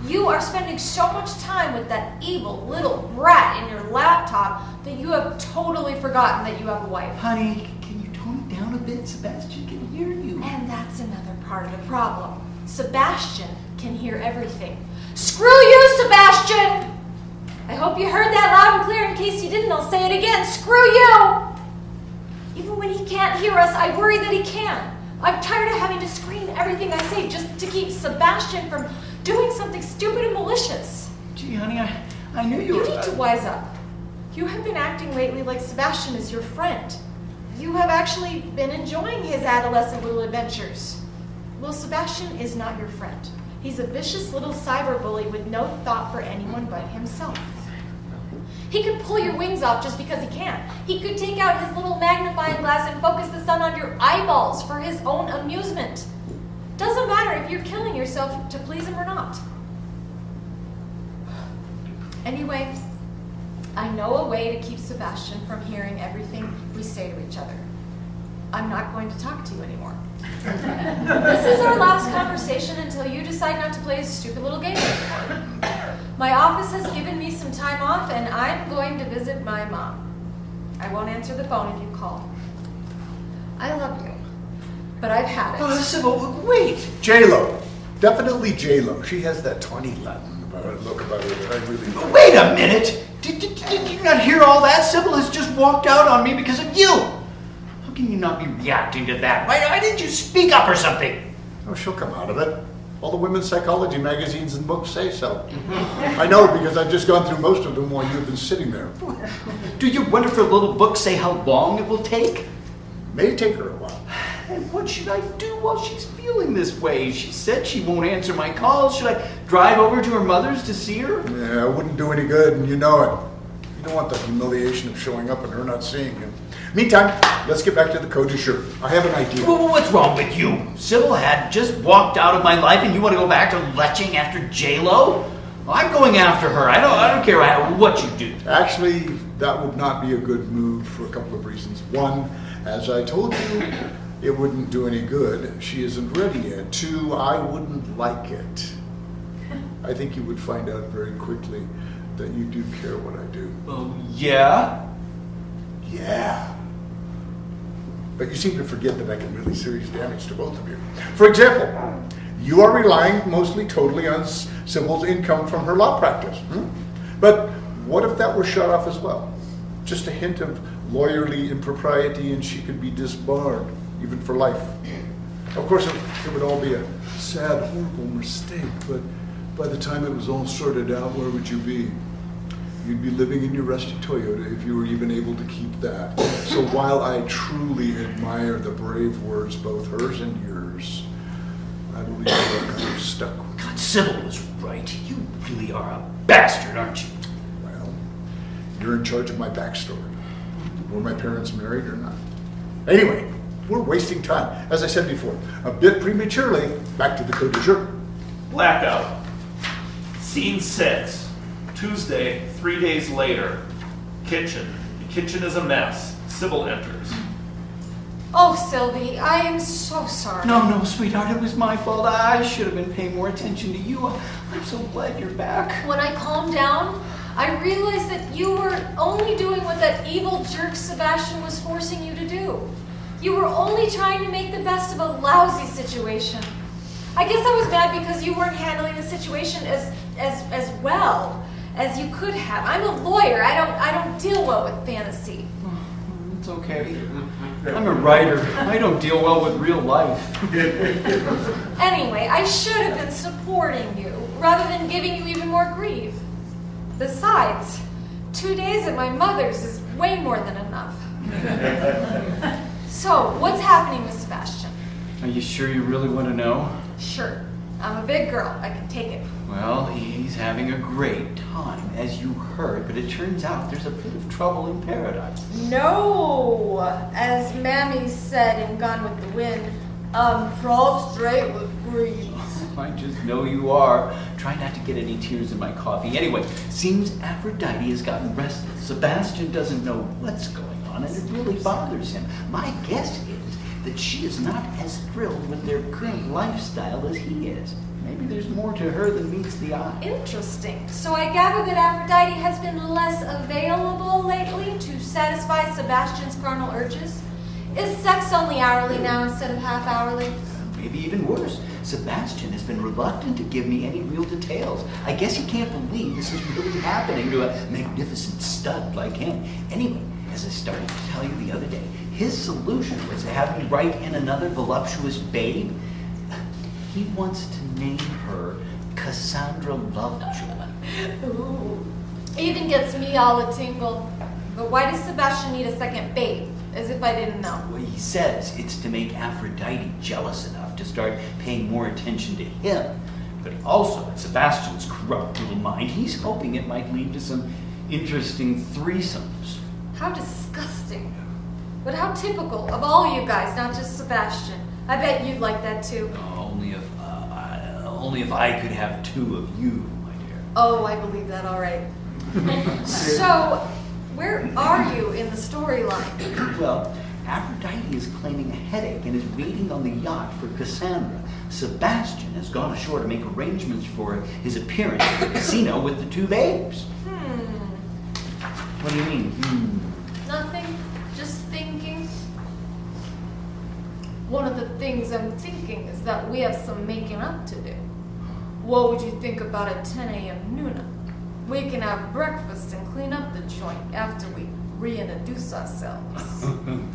Speaker 4: You are spending so much time with that evil little brat in your laptop that you have totally forgotten that you have a wife.
Speaker 3: Honey, can you tone it down a bit? Sebastian can hear you.
Speaker 4: And that's another part of the problem. Sebastian can hear everything. Screw you, Sebastian! I hope you heard that loud and clear. In case you didn't, I'll say it again. Screw you! Even when he can't hear us, I worry that he can. I'm tired of having to screen everything I say just to keep Sebastian from doing something stupid and malicious.
Speaker 3: Gee, honey, I knew you were...
Speaker 4: You need to wise up. You have been acting lately like Sebastian is your friend. You have actually been enjoying his adolescent little adventures. Well, Sebastian is not your friend. He's a vicious little cyberbully with no thought for anyone but himself. He could pull your wings off just because he can. He could take out his little magnifying glass and focus the sun on your eyeballs for his own amusement. Doesn't matter if you're killing yourself to please him or not. Anyway, I know a way to keep Sebastian from hearing everything we say to each other. I'm not going to talk to you anymore. This is our last conversation until you decide not to play a stupid little game anymore. My office has given me some time off, and I'm going to visit my mom. I won't answer the phone if you call. I love you, but I've had it.
Speaker 3: Oh, Sybil, wait!
Speaker 5: J-Lo. Definitely J-Lo. She has that 20 Latin look about her that I really like.
Speaker 3: Wait a minute! Did you not hear all that? Sybil has just walked out on me because of you! How can you not be reacting to that? Why didn't you speak up or something?
Speaker 5: Oh, she'll come out of it. All the women's psychology magazines and books say so. I know because I've just gone through most of them while you've been sitting there.
Speaker 3: Do your wonderful little books say how long it will take?
Speaker 5: May take her a while.
Speaker 3: And what should I do while she's feeling this way? She said she won't answer my calls. Should I drive over to her mother's to see her?
Speaker 5: Yeah, it wouldn't do any good, and you know it. You don't want the humiliation of showing up and her not seeing you. Meantime, let's get back to the Code du Jour. I have an idea.
Speaker 3: Well, what's wrong with you? Sybil had just walked out of my life, and you want to go back to leching after J-Lo? Well, I'm going after her. I don't care what you do.
Speaker 5: Actually, that would not be a good move for a couple of reasons. One, as I told you, it wouldn't do any good. She isn't ready yet. Two, I wouldn't like it. I think you would find out very quickly that you do care what I do.
Speaker 3: Yeah?
Speaker 5: Yeah. But you seem to forget that I can really serious damage to both of you. For example, you are relying mostly totally on Sybil's income from her law practice. But what if that were shut off as well? Just a hint of lawyerly impropriety and she could be disbarred, even for life. Of course, it would all be a sad, horrible mistake, but by the time it was all sorted out, where would you be? You'd be living in your rusty Toyota if you were even able to keep that. So while I truly admire the brave words, both hers and yours, I believe you're kind of stuck.
Speaker 3: God, Sybil was right. You really are a bastard, aren't you?
Speaker 5: Well, you're in charge of my backstory. Were my parents married or not? Anyway, we're wasting time. As I said before, a bit prematurely, back to the Code du Jour.
Speaker 2: Blackout. Scene 6. Tuesday, 3 days later. Kitchen. The kitchen is a mess. Sybil enters.
Speaker 4: Oh, Sylvie, I am so sorry.
Speaker 3: No, sweetheart, it was my fault. I should have been paying more attention to you. I'm so glad you're back.
Speaker 4: When I calmed down, I realized that you were only doing what that evil jerk Sebastian was forcing you to do. You were only trying to make the best of a lousy situation. I guess I was mad because you weren't handling the situation as well as you could have. I'm a lawyer. I don't deal well with fantasy.
Speaker 3: It's okay. I'm a writer. I don't deal well with real life.
Speaker 4: Anyway, I should have been supporting you rather than giving you even more grief. Besides, 2 days at my mother's is way more than enough. So, what's happening with Sebastian?
Speaker 3: Are you sure you really want to know?
Speaker 4: Sure. I'm a big girl. I can take it.
Speaker 3: Well, he's having a great time, as you heard, but it turns out there's a bit of trouble in paradise.
Speaker 4: No! As Mammy said in Gone with the Wind, I'm prostrate with grief.
Speaker 3: I just know you are. Try not to get any tears in my coffee. Anyway, seems Aphrodite has gotten restless. Sebastian doesn't know what's going on, and it really bothers him. My guess is that she is not as thrilled with their current lifestyle as he is. Maybe there's more to her than meets the eye.
Speaker 4: Interesting. So I gather that Aphrodite has been less available lately to satisfy Sebastian's carnal urges? Is sex only hourly now instead of half-hourly?
Speaker 3: Maybe even worse. Sebastian has been reluctant to give me any real details. I guess he can't believe this is really happening to a magnificent stud like him. Anyway, as I started to tell you the other day, his solution was to have me write in another voluptuous babe. He wants to name her Cassandra Lovejoy.
Speaker 4: Ooh. Even gets me all a tingle. But why does Sebastian need a second babe? As if I didn't know.
Speaker 3: Well, he says it's to make Aphrodite jealous enough to start paying more attention to him. But also, in Sebastian's corrupt little mind, he's hoping it might lead to some interesting threesomes.
Speaker 4: How disgusting. But how typical of all you guys, not just Sebastian. I bet you'd like that too.
Speaker 3: Only if I could have two of you, my dear.
Speaker 4: Oh, I believe that, all right. So, where are you in the storyline?
Speaker 3: Well, Aphrodite is claiming a headache and is waiting on the yacht for Cassandra. Sebastian has gone ashore to make arrangements for his appearance at the casino with the two babes. What do you mean,
Speaker 4: Nothing. Just thinking. One of the things I'm thinking is that we have some making up to do. What would you think about a 10 a.m. Nuna? We can have breakfast and clean up the joint after we reintroduce ourselves.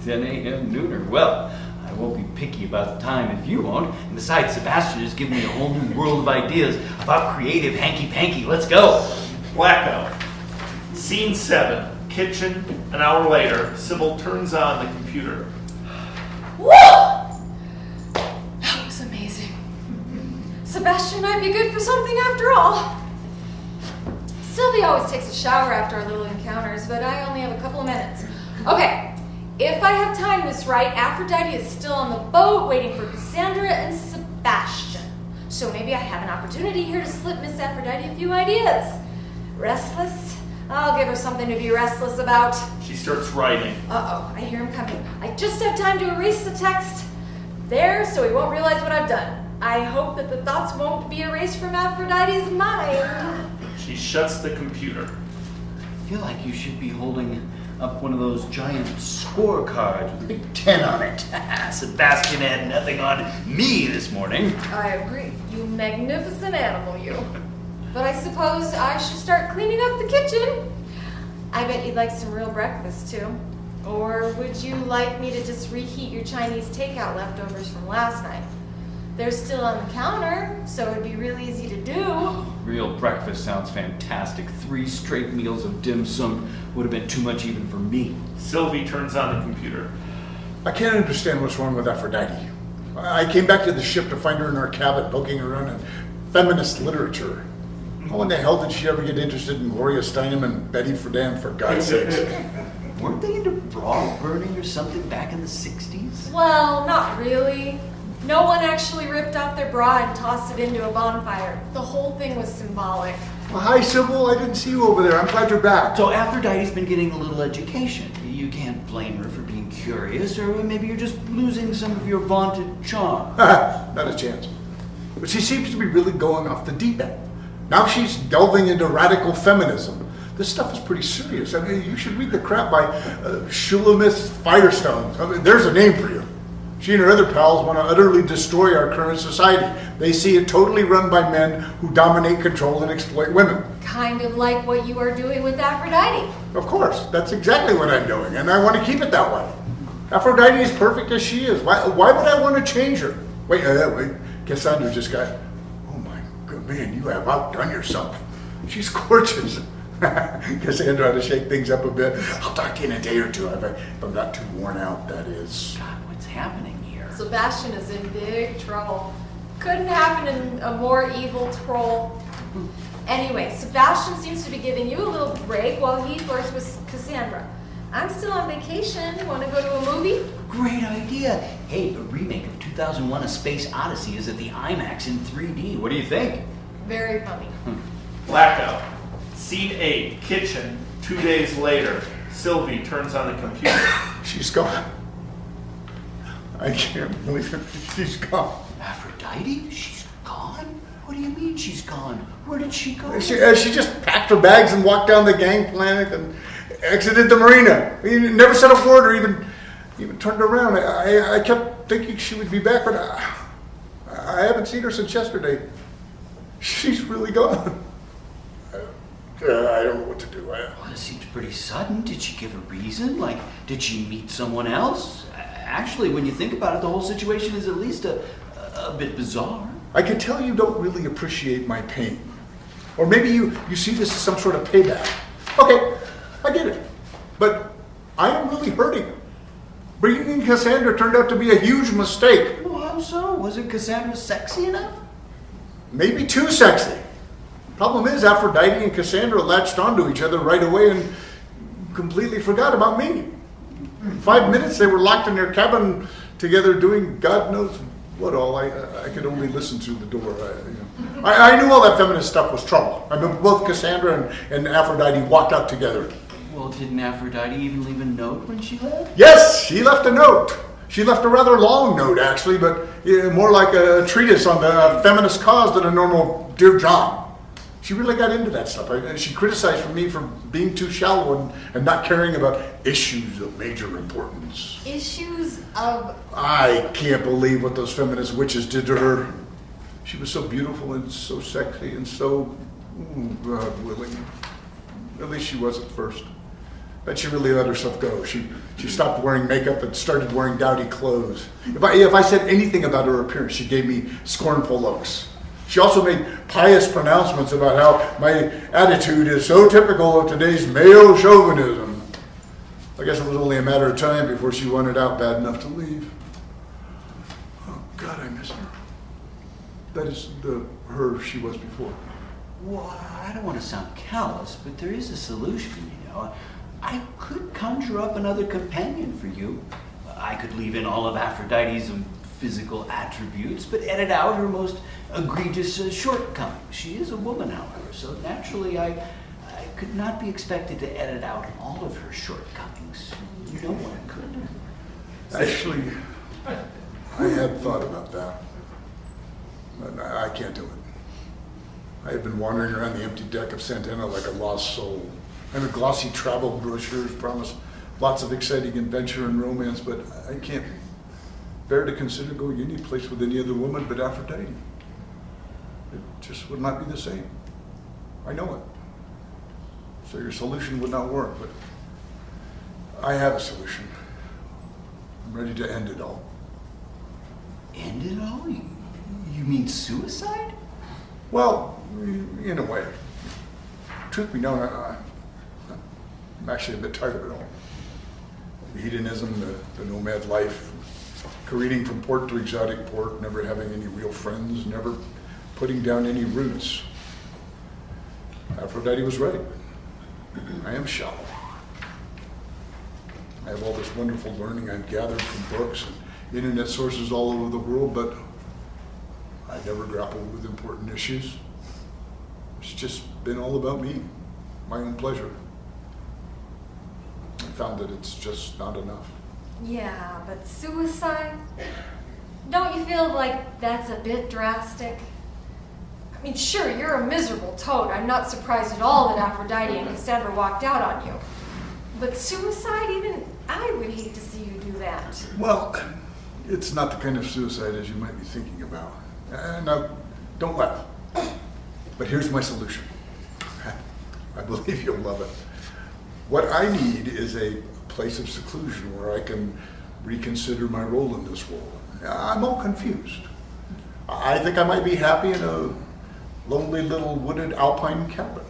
Speaker 3: 10 a.m. nooner. Well, I won't be picky about the time if you won't. And besides, Sebastian has given me a whole new world of ideas about creative hanky-panky. Let's go.
Speaker 2: Blackout. Scene 7. Kitchen. An hour later, Sybil turns on the computer.
Speaker 4: Whoa! That was amazing. Sebastian might be good for something after all. Sylvie always takes a shower after our little encounters, but I only have a couple of minutes. Okay, if I have timed this right, Aphrodite is still on the boat waiting for Cassandra and Sebastian. So maybe I have an opportunity here to slip Miss Aphrodite a few ideas. Restless? I'll give her something to be restless about.
Speaker 2: She starts writing.
Speaker 4: Uh-oh, I hear him coming. I just have time to erase the text there so he won't realize what I've done. I hope that the thoughts won't be erased from Aphrodite's mind.
Speaker 2: She shuts the computer.
Speaker 3: I feel like you should be holding up one of those giant scorecards with a big 10 on it. Sebastian had nothing on me this morning.
Speaker 4: I agree. You magnificent animal, you. But I suppose I should start cleaning up the kitchen. I bet you'd like some real breakfast, too. Or would you like me to just reheat your Chinese takeout leftovers from last night? They're still on the counter, so it'd be real easy to do.
Speaker 3: Real breakfast sounds fantastic. 3 straight meals of dim sum would have been too much even for me.
Speaker 2: Sylvie turns on the computer.
Speaker 5: I can't understand what's wrong with Aphrodite. I came back to the ship to find her in our cabin poking around in feminist literature. How in the hell did she ever get interested in Gloria Steinem and Betty Friedan, for God's sakes?
Speaker 3: Weren't they into bra burning or something back in the 60s?
Speaker 4: Well, not really. No one actually ripped off their bra and tossed it into a bonfire. The whole thing was symbolic.
Speaker 5: Well, hi, Sybil. I didn't see you over there. I'm glad you're back.
Speaker 3: So Aphrodite's been getting a little education. You can't blame her for being curious, or maybe you're just losing some of your vaunted charm.
Speaker 5: Not a chance. But she seems to be really going off the deep end. Now she's delving into radical feminism. This stuff is pretty serious. I mean, you should read the crap by Shulamith Firestone. I mean, there's a name for you. She and her other pals want to utterly destroy our current society. They see it totally run by men who dominate, control, and exploit women.
Speaker 4: Kind of like what you are doing with Aphrodite.
Speaker 5: Of course, that's exactly what I'm doing, and I want to keep it that way. Aphrodite is perfect as she is. Why would I want to change her? Wait, Cassandra just got... Oh my good man, you have outdone yourself. She's gorgeous. Cassandra had to shake things up a bit. I'll talk to you in a day or two if I'm not too worn out, that is.
Speaker 3: God, what's happening here?
Speaker 4: Sebastian is in big trouble. Couldn't happen in a more evil troll. Anyway, Sebastian seems to be giving you a little break while he flirts with Cassandra. I'm still on vacation. Want to go to a movie?
Speaker 3: Great idea. Hey, the remake of 2001: A Space Odyssey is at the IMAX in 3D. What do you think?
Speaker 4: Very funny.
Speaker 2: Blackout. Scene 8, kitchen. 2 days later, Sylvie turns on the computer.
Speaker 5: She's gone. I can't believe it. She's gone.
Speaker 3: Aphrodite? She's gone? What do you mean she's gone? Where did she go?
Speaker 5: She just packed her bags and walked down the gangplank and exited the marina. He never said a word or even turned around. I kept thinking she would be back, but I haven't seen her since yesterday. She's really gone. I don't know what to do.
Speaker 3: Well, this seems pretty sudden. Did she give a reason? Like, did she meet someone else? Actually, when you think about it, the whole situation is at least a bit bizarre.
Speaker 5: I can tell you don't really appreciate my pain. Or maybe you see this as some sort of payback. Okay, I get it. But I am really hurting. Bringing in Cassandra turned out to be a huge mistake.
Speaker 3: Well, how so? Wasn't Cassandra sexy enough?
Speaker 5: Maybe too sexy. Problem is, Aphrodite and Cassandra latched onto each other right away and completely forgot about me. In 5 minutes, they were locked in their cabin together doing God knows what all. I could only listen through the door. I knew all that feminist stuff was trouble. I mean, both Cassandra and Aphrodite walked out together.
Speaker 3: Well, didn't Aphrodite even leave a note when she left?
Speaker 5: Yes, she left a note. She left a rather long note, actually, but more like a treatise on the feminist cause than a normal Dear John. She really got into that stuff. She criticized me for being too shallow and not caring about issues of major importance.
Speaker 4: Issues of...
Speaker 5: I can't believe what those feminist witches did to her. She was so beautiful and so sexy and so, God willing. At least she was at first. Then she really let herself go. She stopped wearing makeup and started wearing dowdy clothes. If I said anything about her appearance, she gave me scornful looks. She also made pious pronouncements about how my attitude is so typical of today's male chauvinism. I guess it was only a matter of time before she wanted out bad enough to leave. Oh, God, I miss her. That is the her she was before.
Speaker 3: Well, I don't want to sound callous, but there is a solution, you know. I could conjure up another companion for you. I could leave in all of Aphrodite's physical attributes, but edit out her most egregious shortcomings. She is a woman, however, so naturally I could not be expected to edit out all of her shortcomings. No one could.
Speaker 5: Actually, I had thought about that. But I can't do it. I have been wandering around the empty deck of Santana like a lost soul. And the glossy travel brochures promise lots of exciting adventure and romance, but I can't bear to consider going any place with any other woman but Aphrodite. It just would not be the same. I know it. So your solution would not work, but I have a solution. I'm ready to end it all.
Speaker 3: End it all? You mean suicide?
Speaker 5: Well, in a way. Truth be known, I'm actually a bit tired of it all. The hedonism, the nomad life, careening from port to exotic port, never having any real friends, never putting down any roots. Aphrodite was right. I am shallow. I have all this wonderful learning I've gathered from books and internet sources all over the world, but I never grappled with important issues. It's just been all about me, my own pleasure. I found that it's just not enough.
Speaker 4: Yeah, but suicide? Don't you feel like that's a bit drastic? I mean, sure, you're a miserable toad. I'm not surprised at all that Aphrodite and Cassandra walked out on you. But suicide, even I would hate to see you do that.
Speaker 5: Well, It's not the kind of suicide as you might be thinking about. Now, don't laugh. But here's my solution. I believe you'll love it. What I need is a place of seclusion where I can reconsider my role in this world. I'm all confused. I think I might be happy in a lonely little wooded alpine cabin.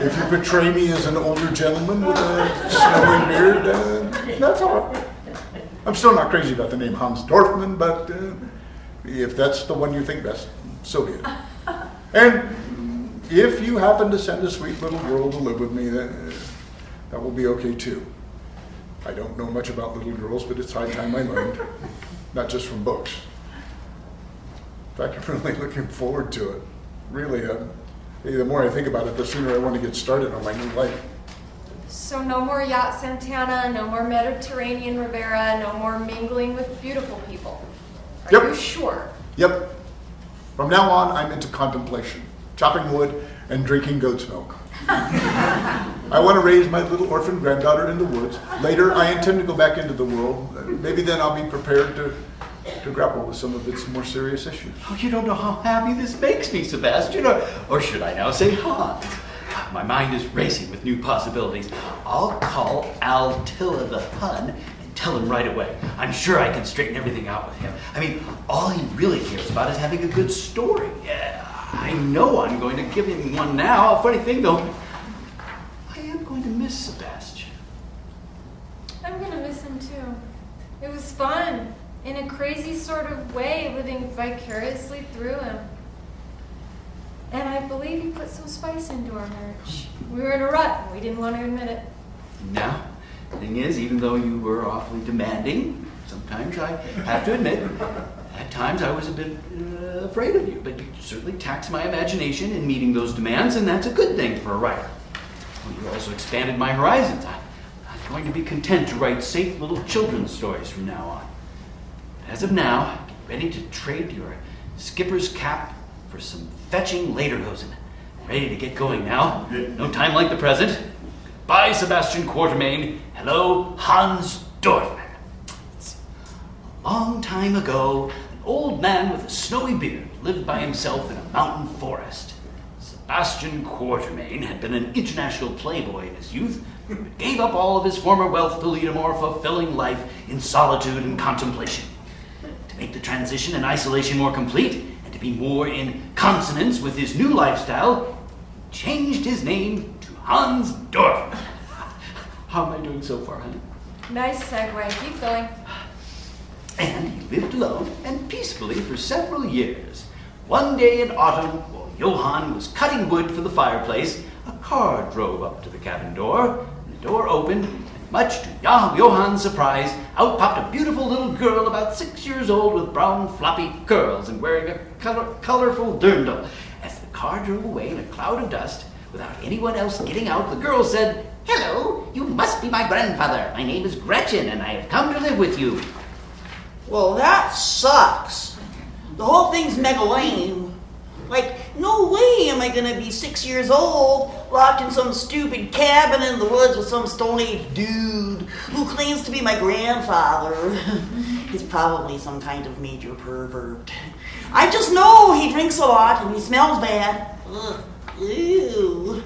Speaker 5: If you portray me as an older gentleman with a snowy beard, that's all right. I'm still not crazy about the name Hans Dorfman, but if that's the one you think best, so be it. And if you happen to send a sweet little girl to live with me, that will be okay too. I don't know much about little girls, but it's high time I learned, not just from books. In fact, I'm really looking forward to it. Really, the more I think about it, the sooner I want to get started on my new life.
Speaker 4: So no more yacht Santana, no more Mediterranean Rivera, no more mingling with beautiful people. Are
Speaker 5: Yep.
Speaker 4: you sure?
Speaker 5: Yep. From now on, I'm into contemplation, chopping wood, and drinking goat's milk. I want to raise my little orphan granddaughter in the woods. Later, I intend to go back into the world. Maybe then I'll be prepared to grapple with some of its more serious issues.
Speaker 3: Oh, you don't know how happy this makes me, Sebastian, or should I now say Hans? My mind is racing with new possibilities. I'll call Altilla the Hun and tell him right away. I'm sure I can straighten everything out with him. I mean, all he really cares about is having a good story. I know I'm going to give him one now. A funny thing, though, I am going to miss Sebastian.
Speaker 4: I'm gonna miss him too. It was fun, in a crazy sort of way, living vicariously through him. And I believe he put some spice into our marriage. We were in a rut, and we didn't want to admit it.
Speaker 3: Now, the thing is, even though you were awfully demanding, sometimes I have to admit, at times I was a bit afraid of you, but you certainly taxed my imagination in meeting those demands, and that's a good thing for a writer. Well, you also expanded my horizons. I'm going to be content to write safe little children's stories from now on. But as of now, get ready to trade your skipper's cap for some fetching lederhosen. Ready to get going now. No time like the present. Goodbye, Sebastian Quatermain. Hello, Hans Dorfman. A long time ago, an old man with a snowy beard lived by himself in a mountain forest. Sebastian Quatermain had been an international playboy in his youth, but gave up all of his former wealth to lead a more fulfilling life in solitude and contemplation. To make the transition and isolation more complete, and to be more in consonance with his new lifestyle, he changed his name to Hans Dorfman. How am I doing so far, honey?
Speaker 4: Nice segue. Keep going.
Speaker 3: And he lived alone and peacefully for several years. One day in autumn, while Johann was cutting wood for the fireplace, a car drove up to the cabin door. The door opened, and much to Johann's surprise, out popped a beautiful little girl about 6 years old with brown floppy curls and wearing a colorful dirndl. As the car drove away in a cloud of dust, without anyone else getting out, the girl said, "Hello, you must be my grandfather. My name is Gretchen, and I have come to live with you."
Speaker 6: Well, that sucks. The whole thing's mega lame. Like, no way am I gonna be 6 years old, locked in some stupid cabin in the woods with some Stone Age dude who claims to be my grandfather. He's probably some kind of major pervert. I just know he drinks a lot and he smells bad. Ugh. Ew.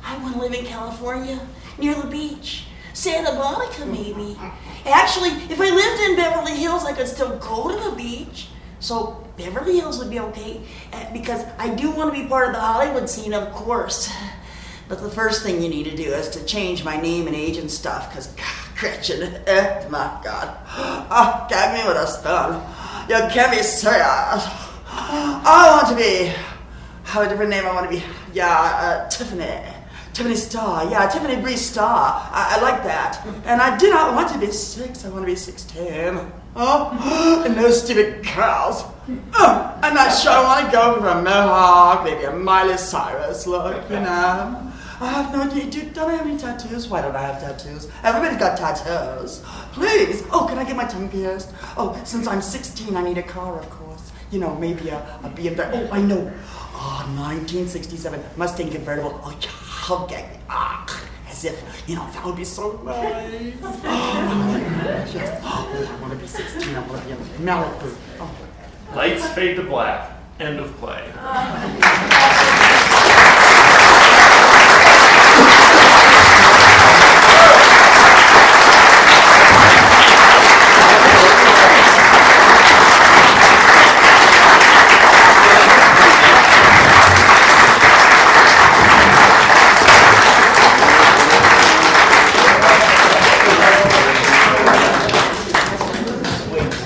Speaker 6: I want to live in California, near the beach. Santa Monica, maybe. Actually, if I lived in Beverly Hills, I could still go to the beach. So Beverly Hills would be okay, because I do want to be part of the Hollywood scene, of course. But the first thing you need to do is to change my name and age and stuff, because Gretchen, my God. Oh, gag me with a stone. You can't be serious. I want to be, have a different name, I want to be, Tiffany Starr, Tiffany Bree Starr. I like that. And I do not want to be 6, I want to be 6'10". Oh, and no stupid curls. I'm not sure I want to go for a mohawk, maybe a Miley Cyrus look, you know. I have no idea. Don't I have any tattoos? Why don't I have tattoos? Everybody's got tattoos. Please. Oh, can I get my tongue pierced? Oh, since I'm 16, I need a car, of course. You know, maybe a BMW. Oh, I know. Oh, 1967 Mustang convertible. Oh, yeah, I'll get it. As as if, that would be so nice. Yes. I want to be 16. I want to be in Malibu. Oh.
Speaker 2: Lights fade to black. End of play.